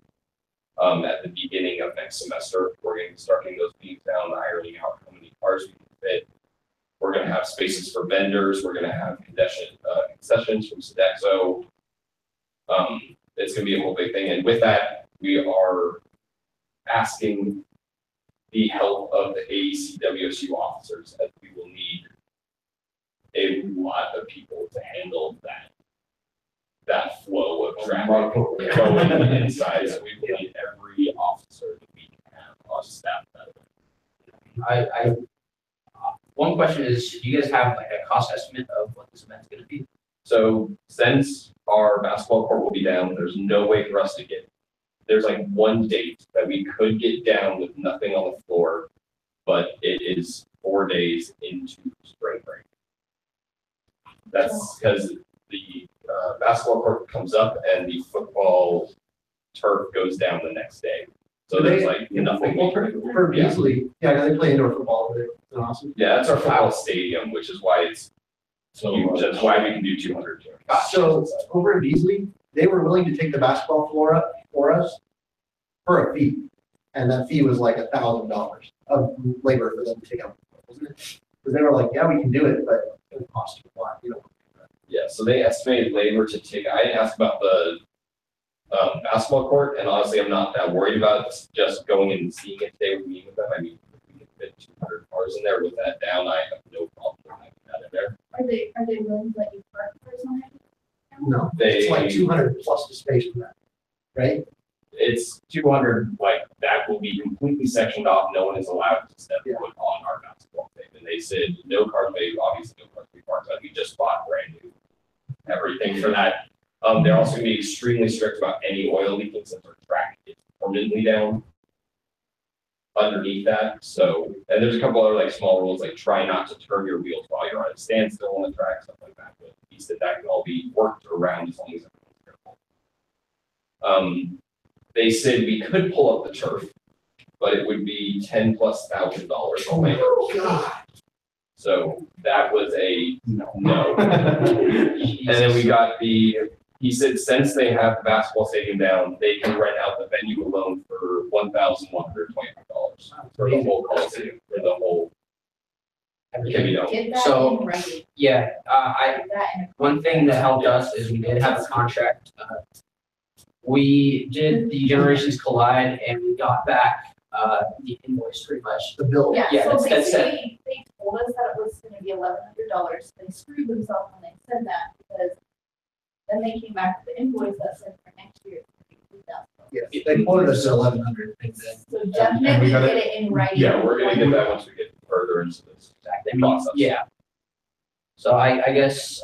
At the beginning of next semester, we're going to start getting those meetings down, ironing out how many cars we can fit. We're going to have spaces for vendors. We're going to have concessions from Sodexo. It's going to be a whole big thing. And with that, we are asking the help of the AEC WSU officers, as we will need a lot of people to handle that flow of traffic going inside. So we will need every officer that we can have on staff. One question is, do you guys have like a cost estimate of what this event's gonna be? So since our basketball court will be down, there's no way for us to there's like one date that we could get down with nothing on the floor, but it is 4 days into spring break. That's because the basketball court comes up and the football turf goes down the next day. So there's like nothing. For Beasley, yeah, they play indoor football over there. It's awesome. Yeah, that's our football stadium, which is why it's huge. That's why we can do 200. So over at Beasley, they were willing to take the basketball floor up for us for a fee. And that fee was like $1,000 of labor for them to take out, wasn't it? Because they were like, yeah, we can do it, but it would cost you a lot, you know. Yeah, so they estimated labor to take, I didn't ask about the basketball court, and honestly, I'm not that worried about it. Just going in and seeing it today with meeting with them. I mean, if we can fit 200 cars in there with that down, I have no problem with having that in there. Are they willing to let you park personally? No, it's like 200 plus the space for that, right? It's 200, like that will be completely sectioned off. No one is allowed to step foot on our basketball thing. And they said no cars may, obviously no cars may parked, but we just bought brand new everything for that. They're also gonna be extremely strict about any oil leaking since our track is permanently down underneath that. So, and there's a couple other like small rules, like try not to turn your wheels while you're on a standstill on the track, stuff like that. But he said that can all be worked around as long as everyone's careful. They said we could pull up the turf, but it would be $10,000+ a layer. Oh, God. So that was a no. And then we got he said since they have the basketball stadium down, they can rent out the venue alone for $1,125 for the whole Coliseum, for the whole. Everything. Get that So- in writing. Yeah, Get that in a one thing that helped us is we did have a contract. We did the Generations Collide and we got back, the invoice pretty much. The bill. Yeah, Yeah, so that's it. basically, they told us that it was gonna be $1,100, they screwed themselves when they said that, because then they came back with the invoice that said for next year. It's gonna be $2,000. Yes, they quoted us at 1,100 and then. So definitely gotta- get it in writing. Yeah, we're gonna get that once we get further into this process. Yeah. So I guess,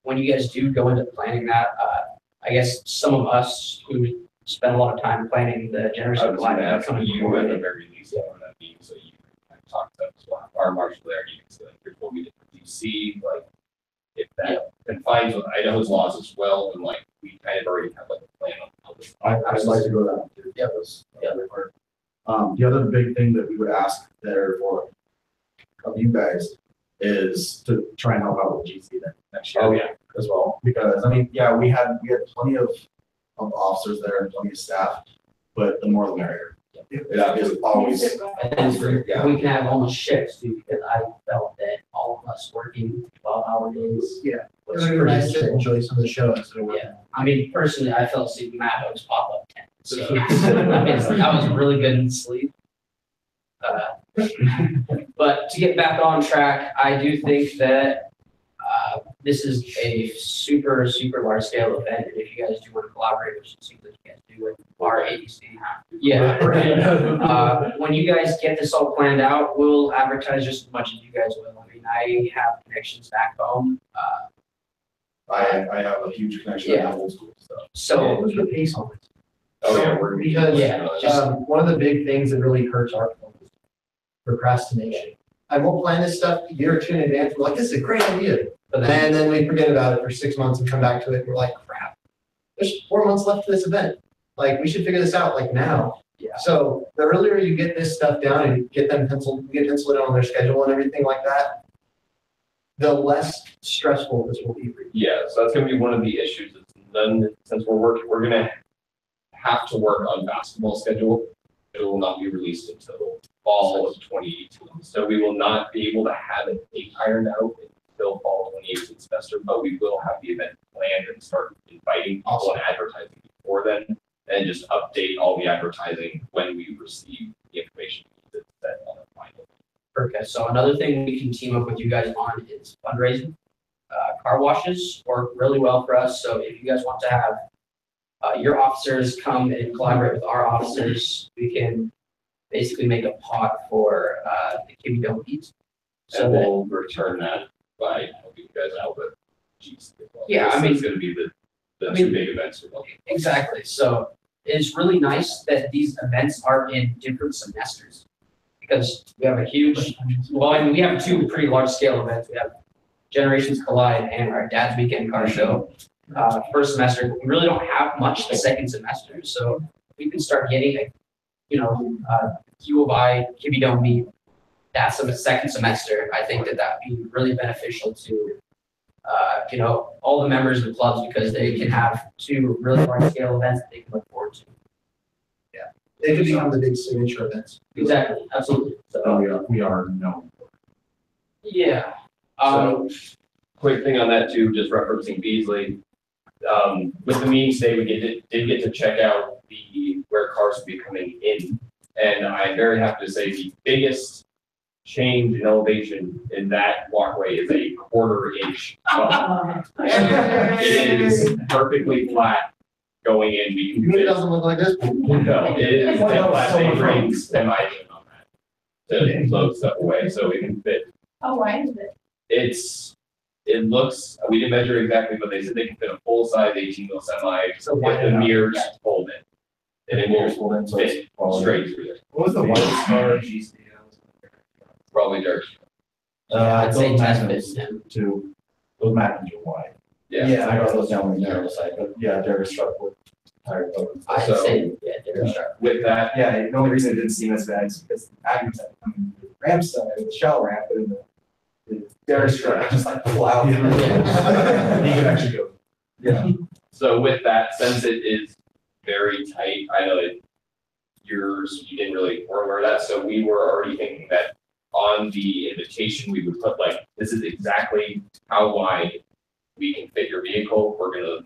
when you guys do go into planning that, I guess some of us who spend a lot of time planning the I Generations was Collide. gonna ask come you forward. at the very least on that meeting, so you can talk to them as well. Our marshal there, you can say, like, here's what we did for DC, like, if that confines with Idaho's laws as well, and like, we kind of already have like a plan on how this. I'd like to go down to Yep. this other part. The other big thing that we would ask there for of you guys is to try and help out with GC then next year. Oh, yeah. As well, because I mean, yeah, we had plenty of officers there and plenty of staff, but the more the merrier. That is always. And we can have almost shifts too, because I felt that all of us working 12-hour days. Yeah. was It's pretty really nice to stressful. enjoy some of the shows. that are working. Yeah, I mean, personally, I fell asleep in Matt Hook's pop-up tent, so I was really good in sleep. But to get back on track, I do think that this is a super, super large scale event, and if you guys do want to collaborate, which it seems like you guys do with our AEC. Yeah, right. When you guys get this all planned out, we'll advertise just as much as you guys will. I mean, I have connections back home, I have a huge connection with Yeah. the old school stuff. so. Who's the pace on this? Oh, yeah, we're. Because, Yeah, just- one of the big things that really hurts our film is procrastination. I won't plan this stuff a year or two in advance. We're like, this is a great idea. But then, And then we forget about it for 6 months and come back to it. And we're like, crap, there's 4 months left to this event. Like, we should figure this out like now. Yeah. So the earlier you get this stuff down and get penciled in on their schedule and everything like that, the less stressful this will be for you. Yeah, so that's gonna be one of the issues. It's none, since we're gonna have to work on basketball schedule. It will not be released until fall of 2018. So we will not be able to have a date ironed out until fall 2018 semester, but we will have the event planned and start inviting people and advertising before then. And just update all the advertising when we receive the information that's set on the final. okay, so another thing we can team up with you guys on is fundraising. Car washes work really well for us, so if you guys want to have your officers come and collaborate with our officers, we can basically make a pot for the Kimmy Don't Eat. So So that, we'll return that by helping you guys out with GC as well. Yeah, I mean- It's gonna be the I two mean- big events for both. exactly, so it's really nice that these events are in different semesters. Because we have a huge, well, I mean, we have two pretty large scale events. We have Generations Collide and our Dad's Weekend Car Show. First semester, we really don't have much the second semester, so we can start getting U of I, Kibby Don't Meet, that's the second semester. I think that would be really beneficial to, all the members of the clubs, because they can have two really large scale events that they can look forward to. They could become the big signature events. Exactly, absolutely. So So, we are known. yeah. So, quick thing on that too, just referencing Beasley. With the meeting today, we did get to check out where cars will be coming in. And I'm very happy to say the biggest change in elevation in that walkway is a 1/4 inch bump. It is perfectly flat going in. We can You mean it fit. doesn't look like this? No, it is a class A grade semi on that to load stuff away, so we can fit. How wide is it? It's it looks, we didn't measure exactly, but they said they can fit a full-size 18-wheel semi So with wide the enough. mirrors fold in. And it Mirrors will fold in, so it's fit probably- straight through there. What was the widest car GC? Probably dirt. I'd say those 10 magnums fits. too. Those magnums are wide. Yeah. I got those down on the narrow side, but yeah, they're struck with tire coat. I'd So- say, yeah, they're sharp. With that, Yeah, the only reason it didn't seem as bad is because the Magnums had the ramp side, the shell ramp, but in the Derek strut, just like plow through. He can actually go. Yeah. so with that, since it is very tight, I know that you didn't really aware of that, so we were already thinking that on the invitation, we would put like, this is exactly how wide we can fit your vehicle. We're gonna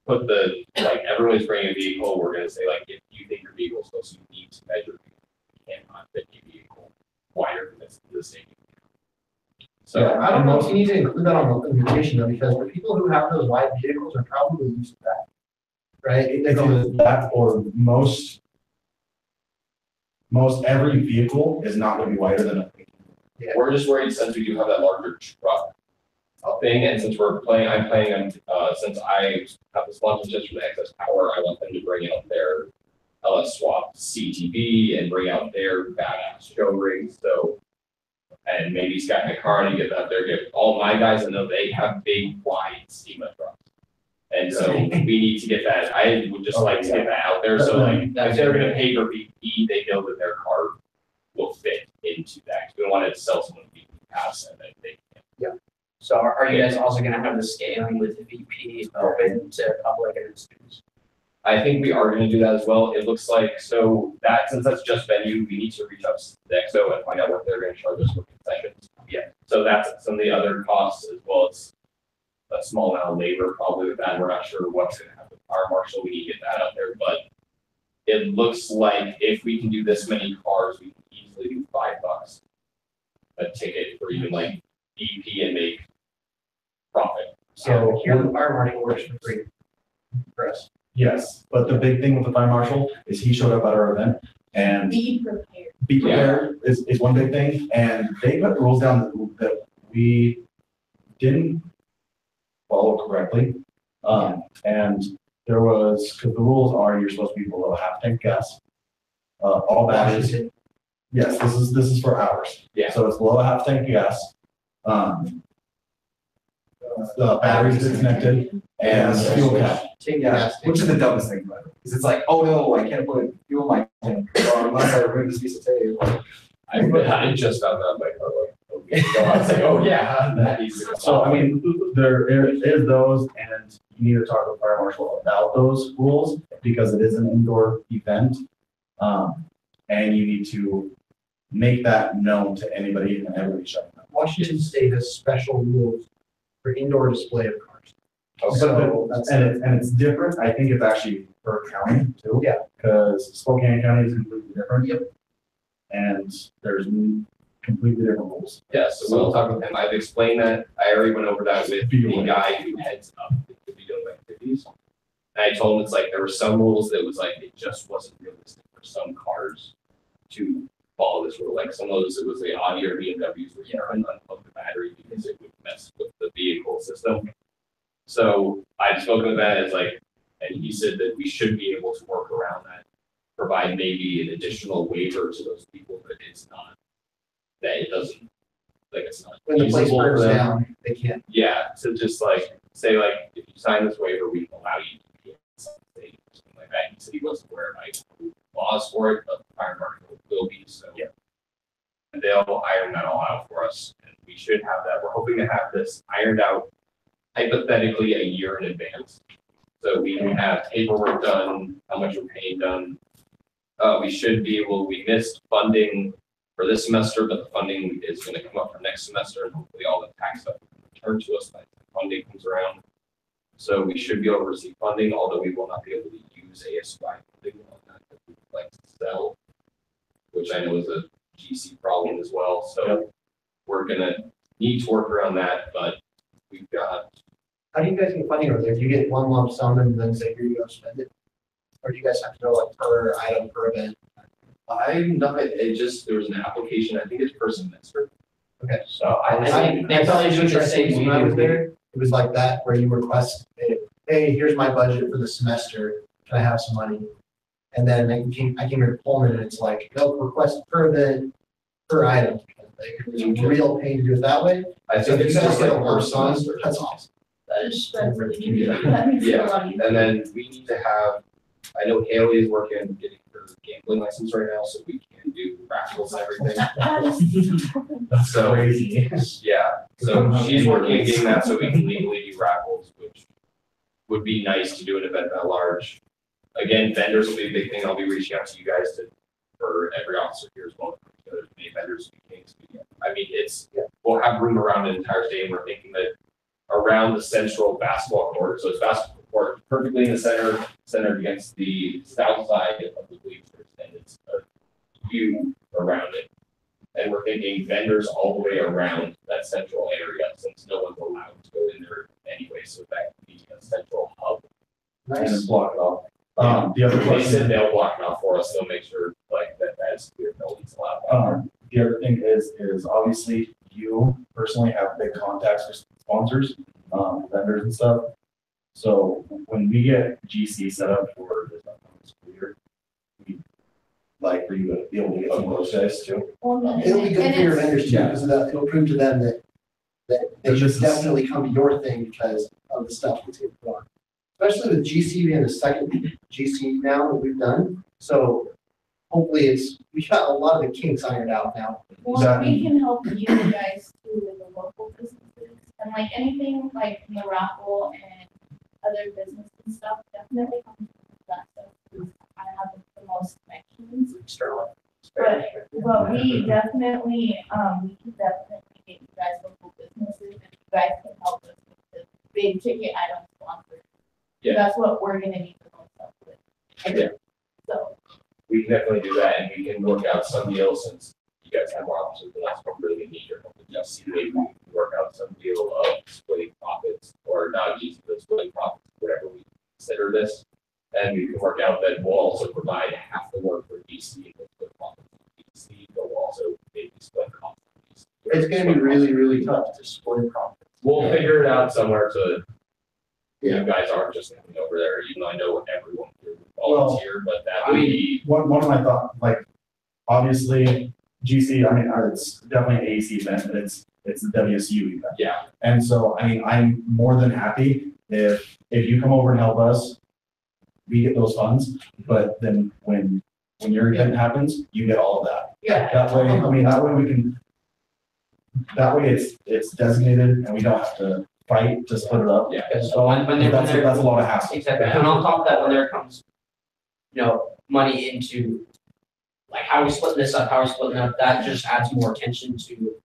put like, everyone's bringing a vehicle, we're gonna say like, if you think your vehicle is close, you need to measure. You cannot fit your vehicle wider than the same. So, I don't know if you need to include that on the invitation though, because the people who have those wide vehicles are probably used to that. Right? It's either that or most every vehicle is not gonna be wider than a. we're just worried since we do have that larger truck thing, and since I'm planning on, since I have the sponsorships from Access Power, I want them to bring out their LS Swap CTV and bring out their badass show rigs, so. And maybe Scott McCartney get out there, get all my guys, I know they have big, wide SEMA trucks. And so we need to get that, I would just like to get that out there, so like, if they're gonna pay for VP, they know that their car will fit into that. We don't want to sell someone VP pass and then they. So are you guys also gonna have the scaling with the VP open to public and students? I think we are gonna do that as well. It looks like, so that, since that's just venue, we need to reach out to the XO and find out what they're gonna charge us for concessions. Yeah, so that's some of the other costs as well as a small amount of labor probably with that. We're not sure what's gonna happen with our marshal. We need to get that out there, but it looks like if we can do this many cars, we can easily do $5 a ticket for even like EP and make profit. So here the fire marshal works for free. For us. Yes, but the big thing with the fire marshal is he showed up at our event and Be prepared. be prepared is one big thing. And they put rules down that we didn't follow correctly. And there was, because the rules are you're supposed to be below a half tank gas. All batteries. Yes, this is for hours. Yeah. So it's below a half tank gas. The batteries disconnected and fuel cap. Yeah, which is the dumbest thing about it, because it's like, oh no, I can't put fuel in my tank, or unless I remove this piece of tape. I just found that by car, like, okay, so I was like, oh yeah, that needs to. So I mean, there is those, and you need to talk to the fire marshal about those rules because it is an indoor event. And you need to make that known to anybody and everybody shutting up. Washington State has special rules for indoor display of cars. So, and it's different. I think it's actually per county too. Yeah. Because Spokane County is completely different. Yep. And there's completely different rules. Yeah, so we'll talk with him. I've explained that. I already went over that with the guy who heads up the video activities. And I told him it's like, there were some rules that was like, it just wasn't realistic for some cars to follow this rule. Like some of those, it was the Audi or BMWs where you couldn't unplug the battery because it would mess with the vehicle system. So I've spoken with that as like, and he said that we should be able to work around that, provide maybe an additional waiver to those people, but it's not, that it doesn't, like it's not. When the place feasible for burns them. down, they can't. Yeah, to just like, say like, if you sign this waiver, we can allow you to be something like that. He said he wasn't aware of like laws for it, but the fire marshal will be, so. Yeah. And they'll iron that all out for us, and we should have that. We're hoping to have this ironed out hypothetically a year in advance. So we can have paperwork done, how much we're paying done. We should be able, we missed funding for this semester, but the funding is gonna come up for next semester, and hopefully all the tax stuff will return to us by the funding comes around. So we should be able to receive funding, although we will not be able to use ASY funding on that, that we would like to sell, which I know is a GC problem as well, so we're gonna need to work around that, but we've got. How do you guys get funding over there? Do you get one lump sum and then say, here you go, spend it? Or do you guys have to go like per item, per event? I'm not, it just, there was an application, I think it's per semester. So I think they probably do the same When I was we do. there, it was like that, where you request, hey, here's my budget for the semester, can I have some money? And then I came here to Pullman, and it's like, no, request per event, per item. Like, it's a real pain to do it that way. I So think if it's you guys just get like a per lump sum, semester. that's awesome. That's really Yeah. That makes it a Yeah. lot easier. And then we need to have, I know Haley is working on getting her gambling license right now, so we can do raffles and everything. That is That's So- crazy. Yeah, so she's working on getting that so we can legally do raffles, which would be nice to do an event that large. Again, vendors will be a big thing. I'll be reaching out to you guys for every officer here as well. There's many vendors we can. I mean, we'll have room around an entire stadium. We're thinking that around the central basketball court, so it's basketball court perfectly in the centered against the south side of the bleachers, and it's a view around it. And we're thinking vendors all the way around that central area, since no one's allowed to go in there anyway, so that could be a central hub. And then block it off. The other They question. said they'll block it off for us, they'll make sure like that's clear, no one's allowed. The other thing is obviously you personally have big contacts with sponsors, vendors and stuff. So when we get GC set up for this upcoming school year, we like for you to be able to get some of those guys too. It'll be good for your vendors too, Yeah. because it'll prove to them that they This should is- definitely come to your thing because of the stuff that's going on. Especially with GC being the second GC now that we've done, so hopefully we got a lot of the kinks ironed out now. Well, we can help you guys too with the local businesses and like anything like the raffle and other business and stuff, definitely come to that stuff. Because I have the most connections. External. But we definitely, we can definitely get you guys local businesses and you guys can help us with the big ticket item sponsors. Yeah. That's what we're gonna need the most help with. Yeah. So, We can definitely do that, and we can work out some deals since you guys have more officers than us, but really need your help. Just see maybe we can work out some deal of splitting profits, or not using the splitting profits, whatever we consider this. And we can work out that we'll also provide half the work for DC and the split profits for DC, but we'll also maybe split costs. for DC. It's gonna be really, really tough to split profit. We'll figure it out somewhere so you guys aren't just coming over there, even though I know everyone here would volunteer, but that would be. One of my thoughts, like, obviously, GC, I mean, it's definitely an AEC event, but it's the WSU event. Yeah, And so, I mean, I'm more than happy if you come over and help us, we get those funds, but then when your event happens, you get all of that. Yeah. That way, I mean, that way we can, that way it's designated and we don't have to fight to split it up. yeah. So when That's a lot of hassle. exactly, and on top of that, when there comes, money into, like, how are we splitting this up, how are we splitting up, that just adds more attention to,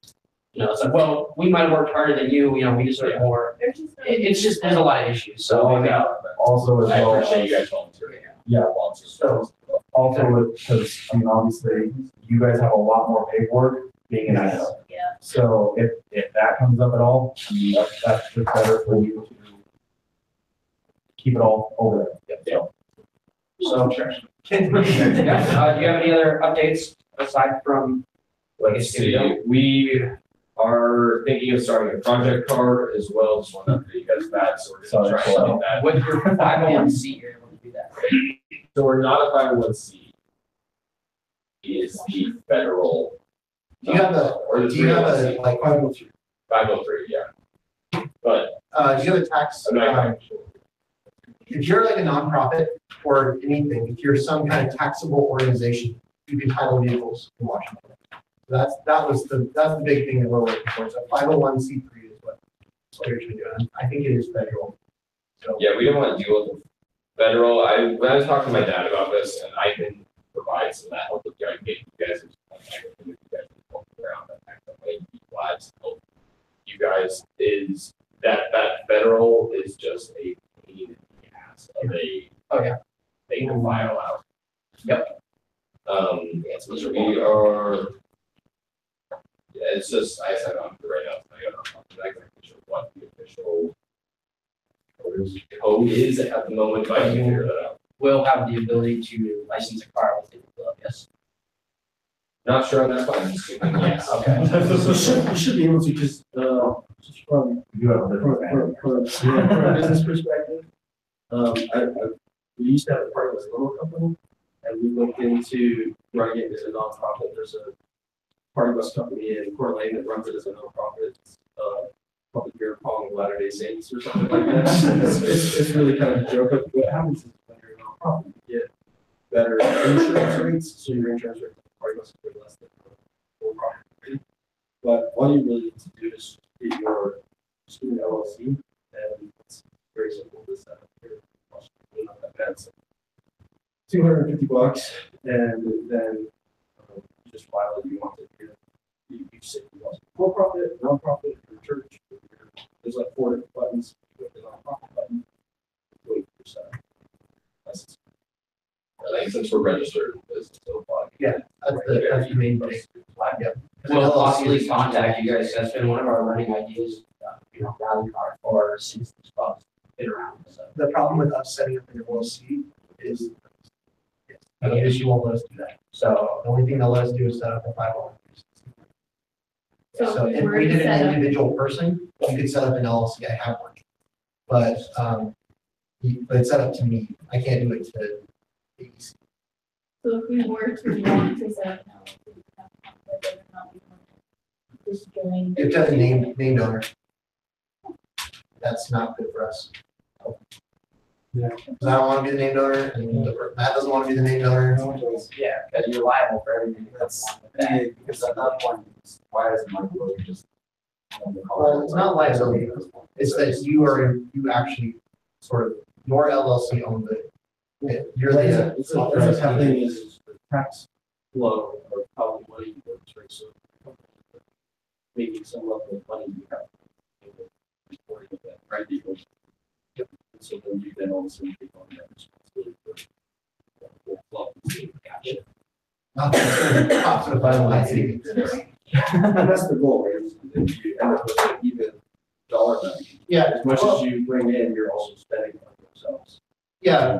it's like, well, we might have worked harder than you, we deserve more. there's just. It's just, there's a lot of issues, so I think. Also as I well. appreciate you guys volunteering. Yeah. Volunteers. So also because, I mean, obviously, you guys have a lot more paperwork being an item. Yeah. So if that comes up at all, I mean, that's just better for you to keep it all over there. Yeah. So, yeah, do you have any other updates aside from? Let's see, we are thinking of starting a project car as well, just want to update you guys that, so we're gonna try and get that. With your 501c, you're able to do that. So we're not a 501c. Is the federal. Do you have Or the Do you have 301c. like 503? 503, yeah. But Do you have a tax? I'm not quite sure. If you're like a nonprofit or anything, if you're some kind of taxable organization, you can title vehicles in Washington. That's the big thing that we're working for. So 501c3 is what you're doing. I think it is federal. So Yeah, we don't want to deal with the federal. When I was talking to my dad about this, and I can provide some of that help with you, I can get you guys. You guys can walk around that kind of way. Be glad to help you guys. Is that federal is just a pain in the ass of a thing to file out. Yep. So we are. Yeah, it's just I said on right now. I'm not exactly sure what the official code is at the moment, but I can figure that out. Will have the ability to license a car within the club, yes. Not sure on that, but I'm assuming yes. Okay. You should be able to, just from, You have a different. from a business perspective, we used to have a part of a little company, and we looked into running it as a nonprofit. There's a party bus company in Coeur d'Alene that runs it as a nonprofit. Public here calling Latter-day Saints or something like that. It's really kind of a joke, but what happens is when you're a nonprofit, you get better insurance rates, so your insurance rate party bus is way less than a for-profit rate. But all you really need to do is get your student LLC, and it's very simple to set up here. Not that bad. So $250, and then you just file if you want to. You say you want for profit, non-profit, or church. There's like 4 different buttons. You click the non-profit button. Wait for set. I think since we're registered, this is so fun. Yeah, that's the main thing. Yeah. We'll possibly contact you guys. That's been one of our running ideas, rally car for since this bus been around. So The problem with us setting up an LLC is the issue won't let us do that. So the only thing they'll let us do is set up a 501. So if we did an individual person, you could set up an LLC. I have one. But it's set up to me. I can't do it to AEC. So if we were to want to set up now, we would have to have whether or not we want to just join. It doesn't name donor. That's not good for us. Yeah. Because I don't want to be the name donor, and Matt doesn't want to be the name donor. yeah, because you're liable for everything. Because at that point, why is money really just? Well, it's not liability. It's that you actually sort of, your LLC owns it. You're the. It's a tough thing is the tax flow of how the money works, right? So maybe some level of money you have. Reporting of that, right? Because so then you then also take on that responsibility for the whole club. Gotcha. Not to the final IC. That's the goal, right? Is you end up with an even dollar value. Yeah, As much as you bring in, you're also spending on yourselves. yeah,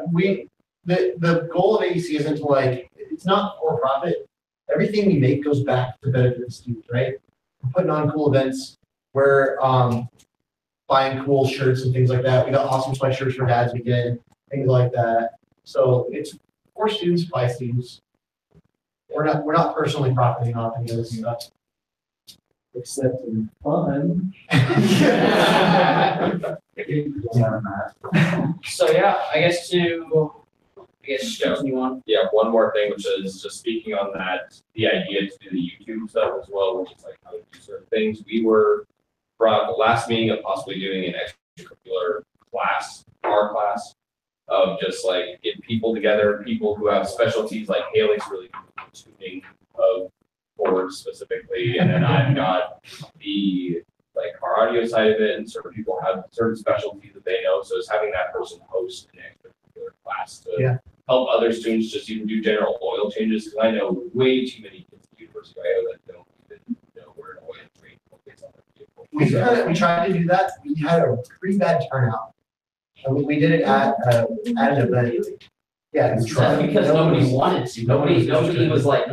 the goal of AEC isn't to it's not for profit. Everything we make goes back to benefit the students, right? We're putting on cool events. We're buying cool shirts and things like that. We got awesome sweatshirts for dads weekend, things like that. So it's for students, by students. We're not personally profiting off any of this stuff. Except in fun. So yeah, I guess continue on. Yeah, one more thing, which is just speaking on that, the idea to do the YouTube stuff as well, which is like how to do certain things. We were brought up the last meeting of possibly doing an extracurricular class, our class, of just like get people together, people who have specialties like Haley's really good at tuning of boards specifically, and then I've got the our audio side of it, and certain people have certain specialties that they know. So it's having that person host an extracurricular class to help other students just even do general oil changes, because I know way too many kids at University of Iowa that don't even know where an oil change is on their vehicle. We tried to do that. We had a pretty bad turnout. And we did it at an event. Yeah, That's because nobody wanted to. Nobody was like,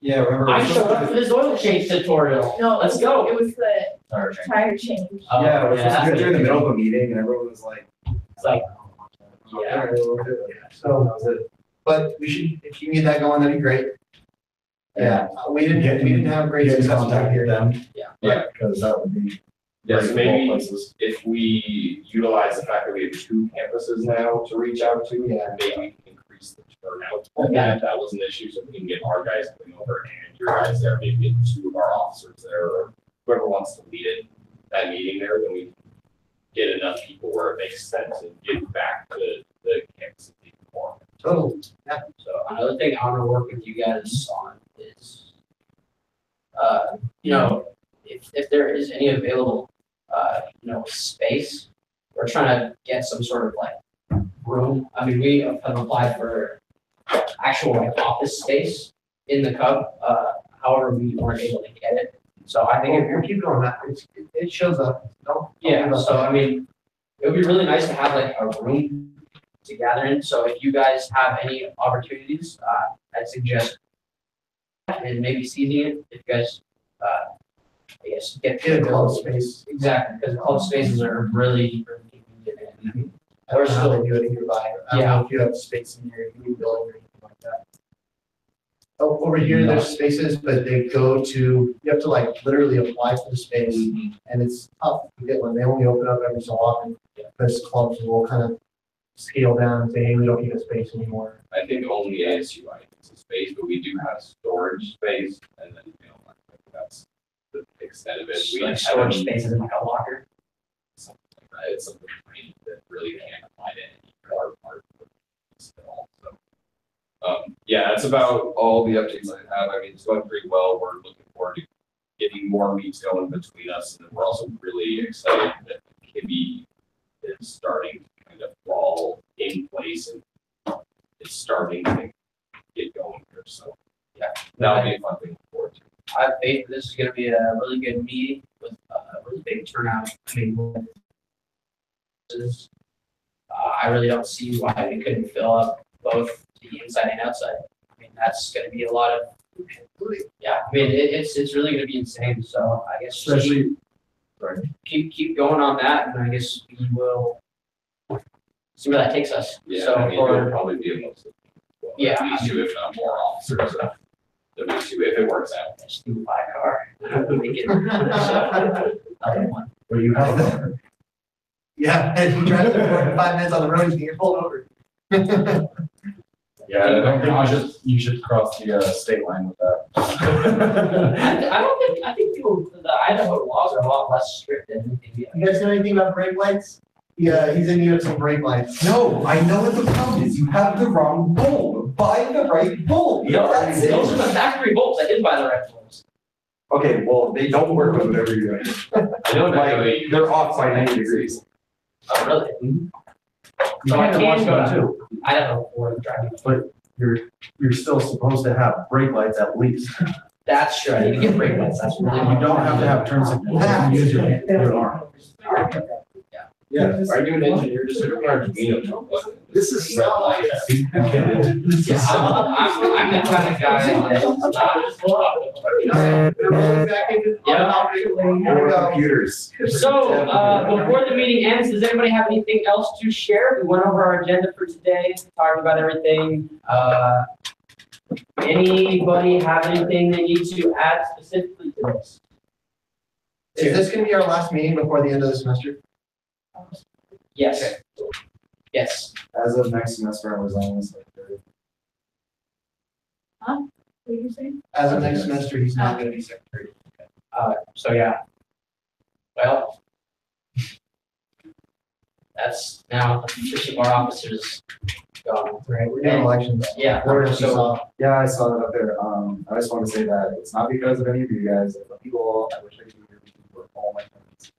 Yeah, remember. I showed up for this oil change tutorial. No, Let's go. It was the tire change. Yeah, it was that's just during the it. middle of a meeting and everyone was like. It's like, yeah. So that was it. But we should, if you can get that going, that'd be great. Yeah, we didn't have great Get in success contact down with here. them. Yeah. Because that would be. Yes, great for all maybe places. if we utilize the fact that we have 2 campuses now to reach out to, Yeah. maybe we can increase the turnout. And if that was an issue, so we can get our guys coming over and your guys there, maybe get 2 of our officers there, or whoever wants to lead it, that meeting there, then we get enough people where it makes sense and get back to the campus even more. Totally. Yeah. So another thing I want to work with you guys on is, if there is any available, space, we're trying to get some sort of room. I mean, we have applied for actual office space in the Cub. However, we weren't able to get it. So I think if you're Keep going, Matt. It shows up. Don't. Yeah, so I mean, it would be really nice to have a room to gather in. So if you guys have any opportunities, I'd suggest and maybe seizing it if you guys, I guess, get. Get a club space. Exactly, because club spaces are really, really convenient. I don't know how they do it nearby. I don't know if you have space in your new building or anything like that. Oh, over here, there's spaces, but they go to, you have to like literally apply for the space, and it's tough to get one. They only open up every so often, because clubs will kind of scale down and say, hey, we don't need a space anymore. I think only ASU is a space, but we do have storage space, and then, you know, I think that's the extent of it. We Like have storage spaces in like a locker. something like that. It's something that really can't apply to any part of it at all. So, yeah, that's about all the updates I have. I mean, it's going pretty well. We're looking forward to getting more meets going between us, and we're also really excited that Kibbe is starting to kind of fall in place and it's starting to get going here. So, yeah, that'll be a fun thing to look forward to. I have faith this is gonna be a really good meeting with a really big turnout. I mean, I really don't see why we couldn't fill up both the inside and outside. I mean, that's gonna be a lot of, yeah, I mean, it's really gonna be insane, so I guess. Especially, Keep going on that, and I guess we will see where that takes us. Yeah, So I mean, for- it'll probably be a mostly. Yeah. At least two, if not more officers. At least two, if it works out. Just do buy a car. Make it- Other one. where you have them. Yeah, and you drive there for 5 minutes on the road, you can get pulled over. Yeah, I don't think you should cross the state line with that. I think people, the Idaho laws are a lot less strict than anything. You guys know anything about brake lights? Yeah, he's in need of some brake lights. No, I know what the problem is. You have the wrong bulb. Buy the right bulb. That's it. Those are the factory bolts. I did buy the right bolts. Okay, well, they don't work with whatever you're doing. I know Like, they're off by 90 degrees. Oh, really? So I can go to Idaho for driving. You're still supposed to have brake lights at least. That's true. I need to get brake lights. That's really. You don't have to have turn signals. You can use your arm. Yeah. Are you an engineer? Just required to be This is red light. Yeah, I'm the kind of guy Or computers. So, before the meeting ends, does anybody have anything else to share? We went over our agenda for today, talking about everything. Anybody have anything they need to add specifically to this? Is this gonna be our last meeting before the end of the semester? Yes. Yes. As of next semester, I was on this like What did you say? As of next semester, he's not gonna be secretary. So yeah. Well. That's now officially our officers gone. Right, we're doing elections. Yeah. We're just So, yeah, I saw that up there. I just want to say that it's not because of any of you guys, but people, I wish I could hear people were all my friends.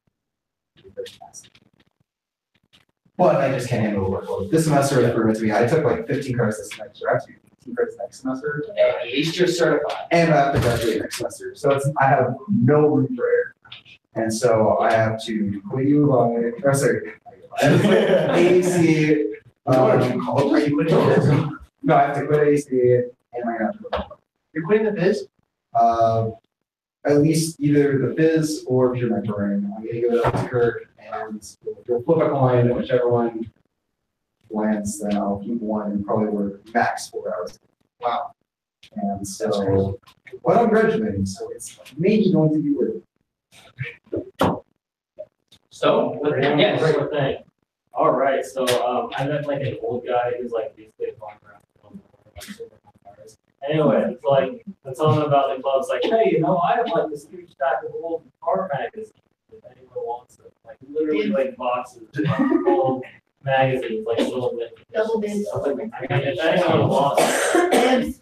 But I just can't handle the workload. This semester is proven to me. I took like 15 credits this semester. I have to do 15 credits next semester. At least you're certified. And I have to graduate next semester. So I have no room for error. And so I have to quit U of I, or sorry, I have to quit AEC. Are you quitting this? No, I have to quit AEC and I have to quit. You're quitting the biz? At least either the Fizz or pure mentoring. I'm gonna give it up to Kirk and we'll flip a coin, and whichever one lands, then I'll keep one and probably work max 4 hours. Wow. And so, but I'm graduating, so it's maybe going to be worth it. So, yes. Great thing. All right, so I met like an old guy who's like basically a farmer. Anyway, it's like I told him about the club. It's like, hey, I have like this huge stack of old car magazines. If anyone wants it, like literally like boxes of old magazines, like little bit. Double dibs. I mean, if anyone wants it,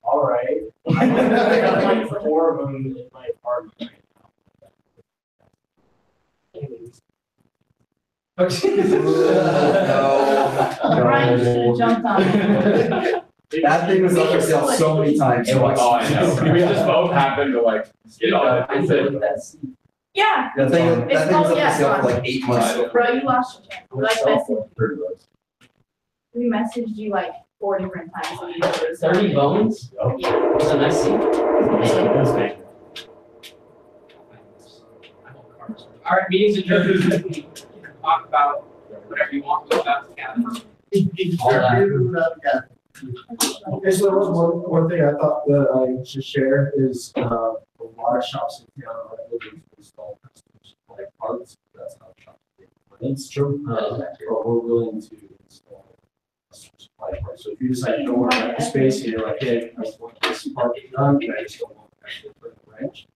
all right. I got like 4 of them in my apartment right No. Brian should have jumped on it. now. That thing was up for sale so many times. Oh, I know. We just both happened to like get on it. I feel like that's. Yeah, That thing was It's up called- for yeah, sale for it's like 8 months. bro, you lost your chance. Like messaged, $30. we messaged you like 4 different times a year. 30 bones? Yeah. That's a nice scene. All right, meeting's adjourned. You can talk about whatever you want about the calendar. Okay, so there was one thing I thought that I should share is, a lot of shops in town are looking to install customers like parts, that's how shops. That's true. But we're willing to install custom supply parts, so if you decide you don't want to rent the space, and you're like, hey, I just want this parking done, and I just don't want to actually put a wrench.